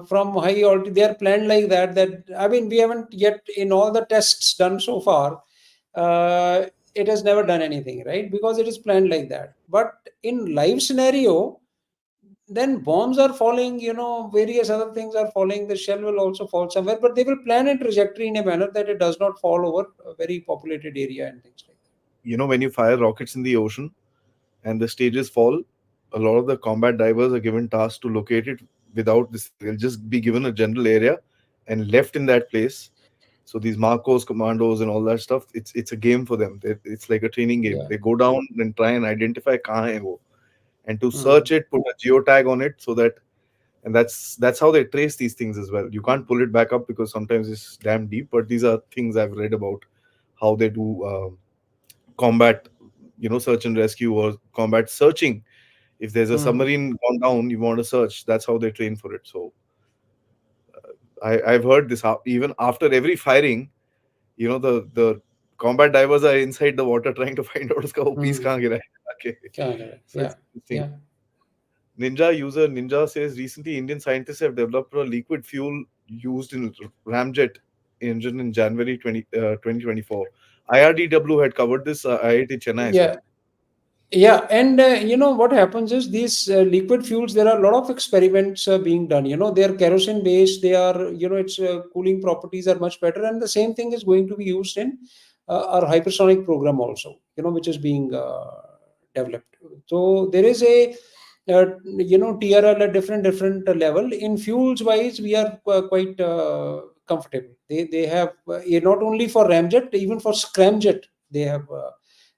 from high altitude. They are planned like that. That, I mean, we haven't yet in all the tests done so far. Uh, it has never done anything, right? Because it is planned like that. But in live scenario, then bombs are falling, various other things are falling, the shell will also fall somewhere, but they will plan a trajectory in a manner that it does not fall over a very populated area and things like When you fire rockets in the ocean and the stages fall, a lot of the combat divers are given tasks to locate it without this. They'll just be given a general area and left in that place. So these Marcos, commandos, and all that stuff, it's a game for them. It's like a training game. that. They go down and try and identify kahan hai wo, and to Yeah. search it, put a geotag on it, so that, and that's how they trace these things as well. You can't pull it back up because sometimes it's damn deep. But these are things I've read about how they do combat, search and rescue or combat searching. If there's a Hmm. submarine gone down, you want to search. That's how they train for it. So I've heard this even after every firing, the combat divers are inside the water trying to find out uska wo piece Hmm. kahan gira hai. Okay. Correct. So Yeah. it's interesting. Yeah. Ninja says recently Indian scientists have developed a liquid fuel used in ramjet engine in January 2024. IRDW had covered this. IIT Chennai, sir. Yeah. Yeah, and what happens is these liquid fuels. There are a lot of experiments being done. They are kerosene based. They are, its cooling properties are much better, and the same thing is going to be used in our hypersonic program also. Which is being developed. So there is a TRL at different level. In fuels wise, we are quite comfortable. They have not only for ramjet, even for scramjet, they have.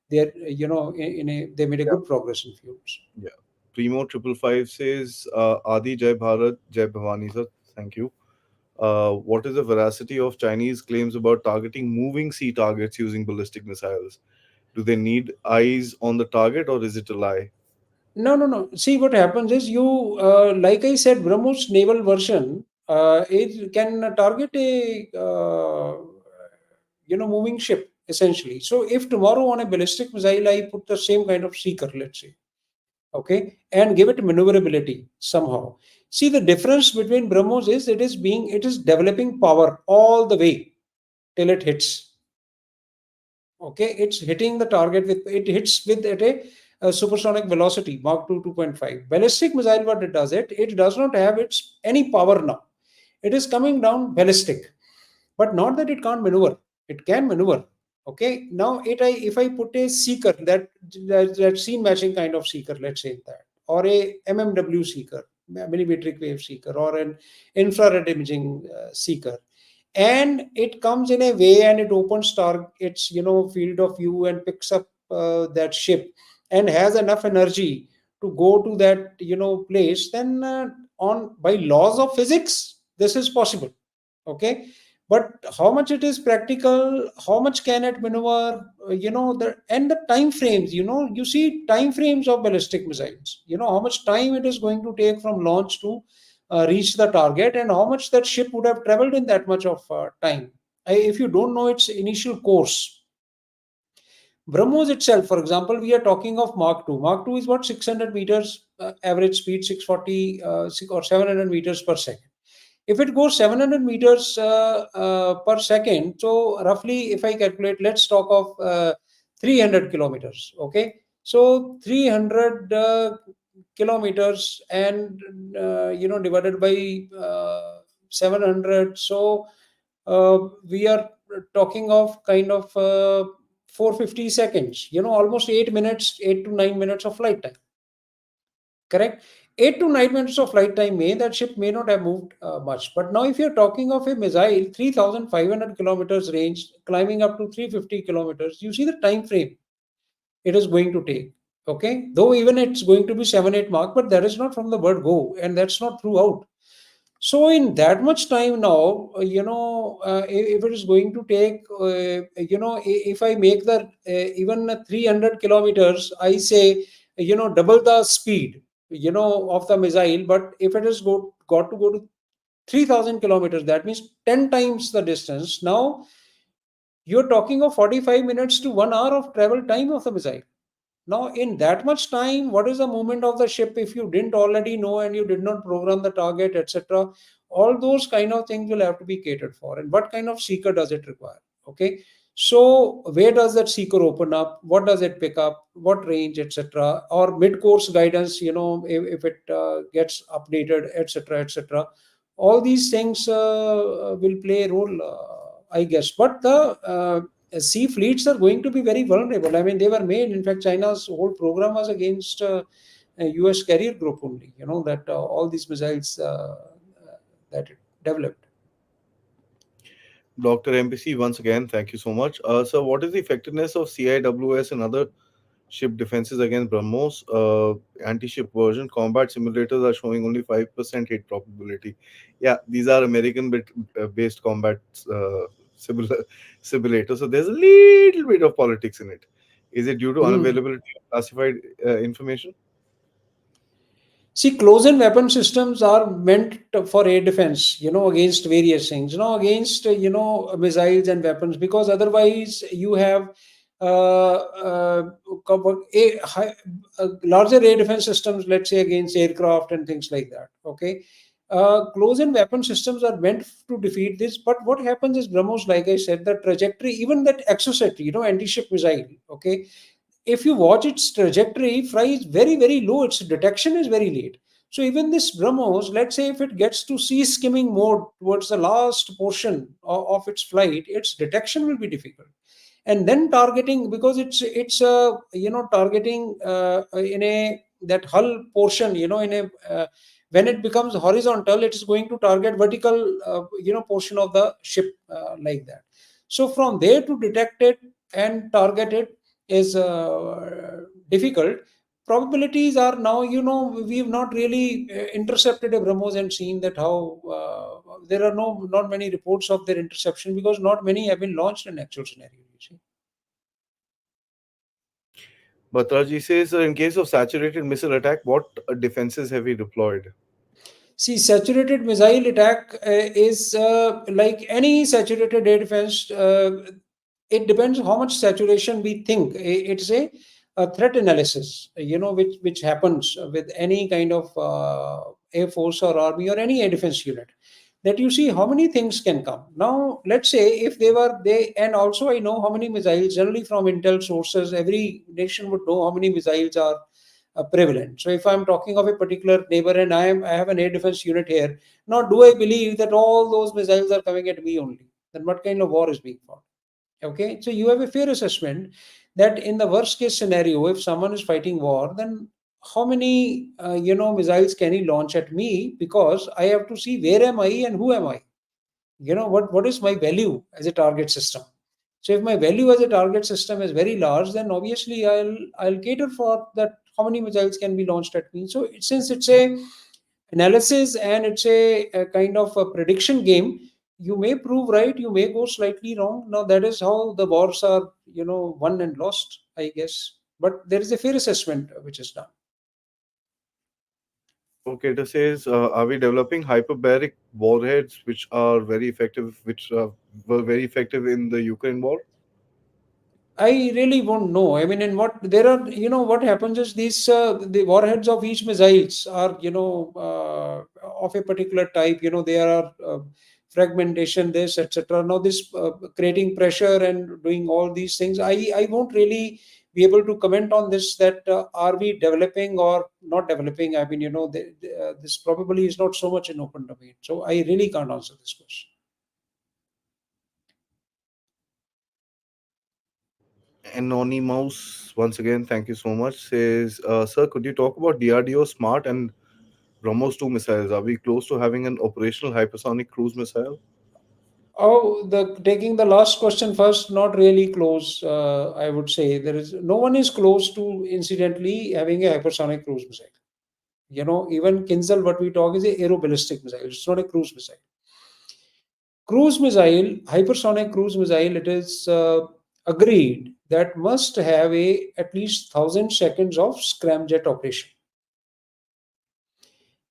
They're they made a Yeah. good progress in fuels. Yeah. Primo 555 says, Adi Jai Bharat, Jai Bhavani, sir. Thank you. What is the veracity of Chinese claims about targeting moving sea targets using ballistic missiles? Do they need eyes on the target or is it a lie? No. See, what happens is like I said, BrahMos naval version, it can target a moving ship essentially. So if tomorrow on a ballistic missile I put the same kind of seeker, let's say, okay, and give it maneuverability somehow. See, the difference between BrahMos is it is developing power all the way till it hits. Okay, it's hitting the target with it hits with at a supersonic velocity Mach 2 2.5. Ballistic missile, what it does not have its any power now. It is coming down ballistic, but not that it can't maneuver. It can maneuver. Okay, now if I put a seeker, that scene matching kind of seeker, let's say that, or a mmw seeker, millimetric wave seeker, or an infrared imaging seeker, and it comes in a way and it opens its field of view and picks up that ship and has enough energy to go to that place, then on by laws of physics this is possible. Okay, but how much it is practical, how much can it maneuver, the time frames, you see time frames of ballistic missiles, how much time it is going to take from launch to reach the target, and how much that ship would have traveled in that much of time. If you don't know its initial course, BrahMos itself, for example, we are talking of Mark 2. Mark 2 is what, 600 meters average speed, 640 or 700 meters per second. If it goes 700 meters per second, so roughly, if I calculate, let's talk of 300 kilometers. Okay, so 300 kilometers and divided by 700. So we are talking of kind of 450 seconds. Almost 8 minutes, 8 to 9 minutes of flight time. Correct. 8 to 9 minutes of flight time that ship may not have moved much. But now, if you're talking of a missile, 3,500 kilometers range, climbing up to 350 kilometers, you see the time frame it is going to take. Okay, though even it's going to be 7-8 mark, but that is not from the word go, and that's not throughout. So in that much time now, if it is going to take, if I make the even 300 kilometers, I say, double the speed, of the missile. But if it has got to go to 3,000 kilometers, that means 10 times the distance. Now you're talking of 45 minutes to 1 hour of travel time of the missile. Now, in that much time, what is the movement of the ship if you didn't already know and you did not program the target, etc.? All those kind of things will have to be catered for. And what kind of seeker does it require? Okay. So where does that seeker open up? What does it pick up? What range, etc. Or mid-course guidance, if it gets updated, etc., etc. All these things will play a role, I guess. But the sea fleets are going to be very vulnerable. I mean, they were made. In fact, China's whole program was against a U.S. carrier group only. That all these missiles that it developed. Dr. MPC, once again, thank you so much. So, what is the effectiveness of CIWS and other ship defenses against BrahMos? Anti-ship version combat simulators are showing only 5% hit probability. Yeah, these are American based combat uh, simula- simulators, so there's a little bit of politics in it. Is it due to Hmm. unavailability of classified information? See, close-in weapon systems are meant for air defense, against various things, against, missiles and weapons, because otherwise you have larger air defense systems, let's say, against aircraft and things like that. Okay. Close-in weapon systems are meant to defeat this, but what happens is, BrahMos, like I said, the trajectory, even that exocet, anti-ship missile, okay, if you watch its trajectory, fly is very, very low. Its detection is very late. So even this BrahMos, let's say if it gets to sea skimming mode towards the last portion of its flight, its detection will be difficult. And then targeting, because it's targeting in a that hull portion, in a when it becomes horizontal, it is going to target vertical portion of the ship, like that. So from there to detect it and target it is difficult. Probabilities are now, we've not really intercepted a BrahMos and seen that how there are not many reports of their interception, because not many have been launched in actual scenario. You see. But Raji says, in case of saturated missile attack, what defenses have we deployed? See, saturated missile attack is like any saturated air defense. It depends how much saturation we think. It's a threat analysis, which happens with any kind of air force or army or any air defense unit. That you see how many things can come. Now, let's say if and also I know how many missiles. Generally, from intel sources, every nation would know how many missiles are prevalent. So if I'm talking of a particular neighbor and I have an air defense unit here, now do I believe that all those missiles are coming at me only? Then what kind of war is being fought? Okay, so you have a fair assessment that in the worst case scenario, if someone is fighting war, then how many missiles can he launch at me? Because I have to see where am I and who am I. What is my value as a target system. So if my value as a target system is very large, then obviously I'll cater for that. How many missiles can be launched at me? So since it's a analysis and it's a kind of a prediction game, you may prove right, you may go slightly wrong. Now that is how the wars are, won and lost, I guess. But there is a fair assessment which is done. Okay, this says, are we developing hyperbaric warheads which were very effective in the Ukraine war? I really won't know. I mean, in what there are, what happens is these the warheads of each missiles are, of a particular type. There are fragmentation, this, etc. Now, this creating pressure and doing all these things. I won't really be able to comment on this. That are we developing or not developing? I mean, this probably is not so much in open domain. So I really can't answer this question. Anonymous, once again, thank you so much. Says, sir, could you talk about DRDO Smart and BrahMos 2 missiles? Are we close to having an operational hypersonic cruise missile? Oh, the taking the last question first, not really close. I would say there is no one is close to incidentally having a hypersonic cruise missile. Even Kinzhal, what we talk is a aeroballistic missile. It's not a cruise missile. Cruise missile, hypersonic cruise missile. It is agreed that must have a at least 1,000 seconds of scramjet operation,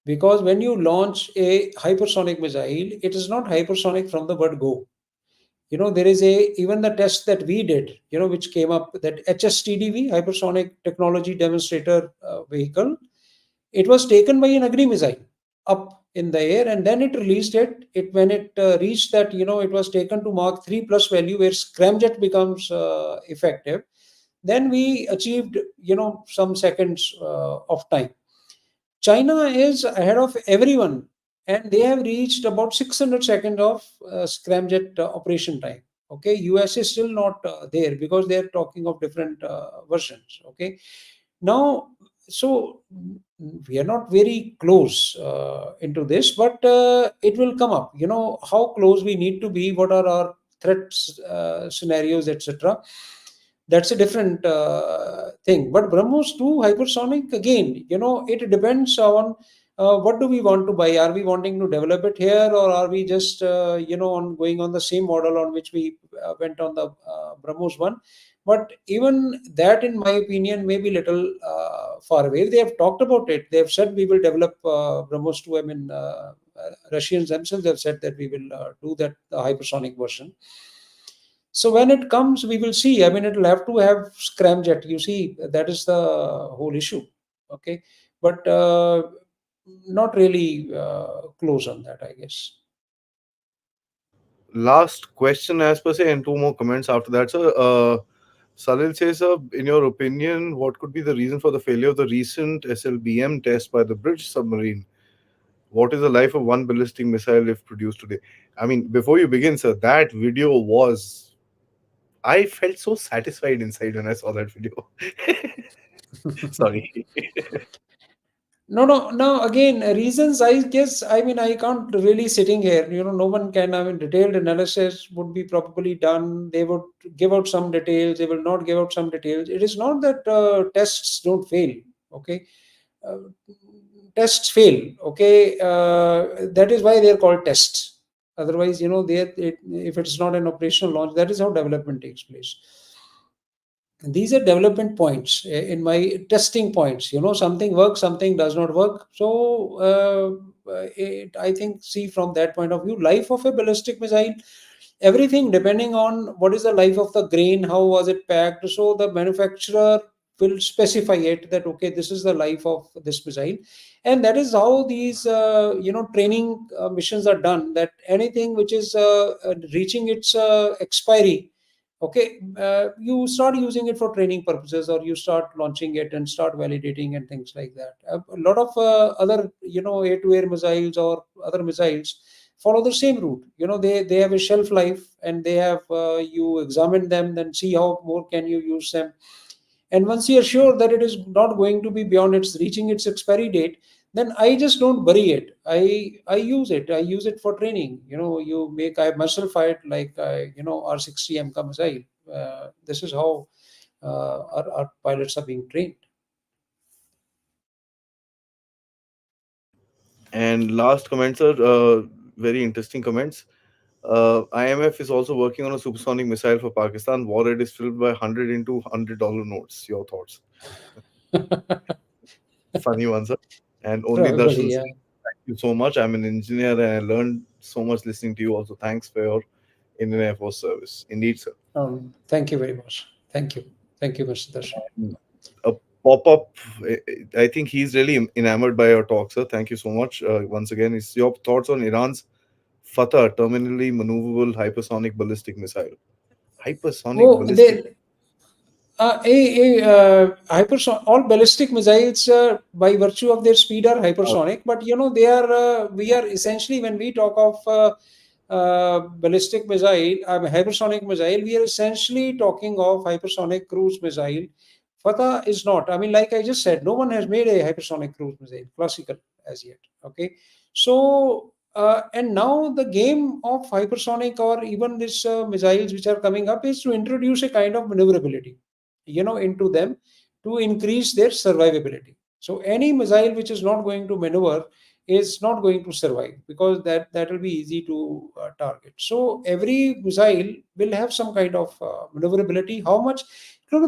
because when you launch a hypersonic missile, it is not hypersonic from the word go. There is a even the test that we did, which came up, that HSTDV, hypersonic technology demonstrator vehicle. It was taken by an Agni missile up in the air, and then it released it. It when it reached that, it was taken to Mach 3 plus value, where scramjet becomes effective. Then we achieved, some seconds of time. China is ahead of everyone, and they have reached about 600 seconds of scramjet operation time. Okay, US is still not there, because they are talking of different versions. Okay, now, so we are not very close into this, but it will come up. How close we need to be, what are our threats, scenarios, etc. That's a different thing. But BrahMos 2 hypersonic, again, it depends on what do we want to buy. Are we wanting to develop it here, or are we just on going on the same model on which we went on the BrahMos 1? But even that, in my opinion, may be little far away. They have talked about it. They have said we will develop BrahMos 2. I mean, Russians themselves have said that we will do that hypersonic version. So when it comes, we will see. I mean, it will have to have scramjet. You see, that is the whole issue. Okay, but not really close on that, I guess. Last question, as per se, and two more comments after that, sir. Salil says, sir, in your opinion, what could be the reason for the failure of the recent SLBM test by the British submarine? What is the life of one ballistic missile if produced today? I mean, before you begin, sir, that video was. I felt so satisfied inside when I saw that video. Sorry. No, no, no. Again, reasons. I guess. I mean, I can't really sitting here. No one can. I mean, detailed analysis would be probably done. They would give out some details. They will not give out some details. It is not that tests don't fail. Okay, uh, tests fail. Okay, that is why they are called tests. Otherwise, if it's not an operational launch, that is how development takes place. These are development points, in my testing points. Something works, something does not work. So I think, see, from that point of view, life of a ballistic missile, everything depending on what is the life of the grain, how was it packed. So the manufacturer will specify it, that okay, this is the life of this missile. And that is how these training missions are done, that anything which is reaching its expiry, okay, you start using it for training purposes, or you start launching it and start validating and things like that. A lot of other, air to air missiles or other missiles follow the same route. They have a shelf life, and they have, you examine them, then see how more can you use them. And once you are sure that it is not going to be beyond its reaching its expiry date, then I just don't bury it. I use it for training. You make I muscle fight like R60 ka missile. This is how our pilots are being trained. And last comment, sir, very interesting comments. IMF is also working on a supersonic missile for Pakistan. Warhead is filled by 100 into $100 notes. Your thoughts? Funny one, sir. And only Probably, Darshan yeah. says, thank you so much. I'm an engineer and I learned so much listening to you. Also, thanks for your Indian Air Force service. Indeed, sir. Thank you very much. Thank you, Mr. Darshan. A pop up. I think he's really enamored by your talk, sir. Thank you so much. Once again, it's your thoughts on Iran's Fatah terminally maneuverable hypersonic ballistic missile. Hypersonic Oh, ballistic. all ballistic missiles, by virtue of their speed, are hypersonic. But they are. We are essentially, when we talk of ballistic missile, hypersonic missile, we are essentially talking of hypersonic cruise missile. Fatah is not. I mean, like I just said, no one has made a hypersonic cruise missile classical as yet. Okay, so. And now the game of hypersonic, or even these missiles which are coming up, is to introduce a kind of maneuverability, into them, to increase their survivability. So any missile which is not going to maneuver is not going to survive, because that will be easy to target. So every missile will have some kind of maneuverability. How much,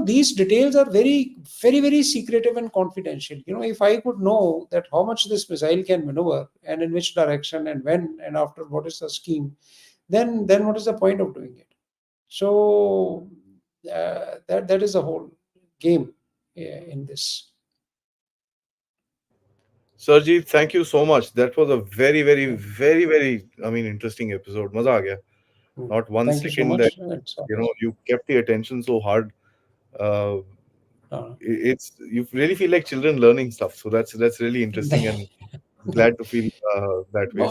these details are very, very, very secretive and confidential. If I could know that how much this missile can maneuver, and in which direction, and when, and after, what is the scheme, then what is the point of doing it? So that is the whole game in this. Sarjeet, thank you so much. That was a very, very, very, very, I mean, interesting episode. Maza aa gaya. Not one Thank you so second that, much. It's always, you kept the attention so hard. Uh, uh, it's you really feel like children learning stuff. So that's really interesting and glad to feel that way.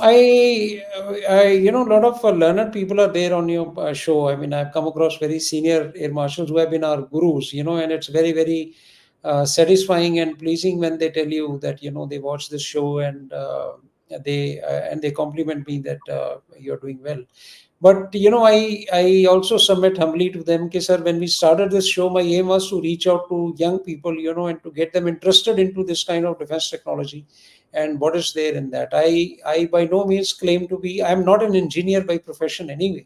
No, a lot of learned people are there on your show. I mean, I've come across very senior air marshals who have been our gurus, and it's very, very satisfying and pleasing when they tell you that, they watch this show and they compliment me that you're doing well. But I also submit humbly to them, okay, sir, when we started this show, my aim was to reach out to young people, and to get them interested into this kind of defense technology and what is there in that. I by no means claim to be. I'm not an engineer by profession anyway.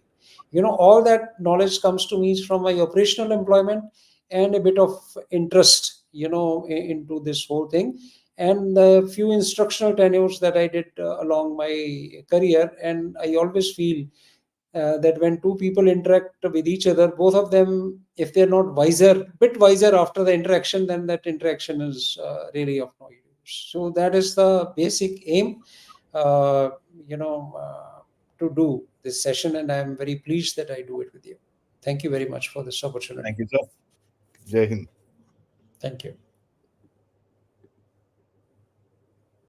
All that knowledge comes to me from my operational employment and a bit of interest, into this whole thing, and the few instructional tenures that I did along my career. And I always feel that when two people interact with each other, both of them, if they're not bit wiser after the interaction, then that interaction is really of no use. So that is the basic aim, uh, you know, uh, to do this session, and I'm very pleased that I do it with you. Thank you very much for this opportunity. Thank you, sir. Jai Hind. Thank you.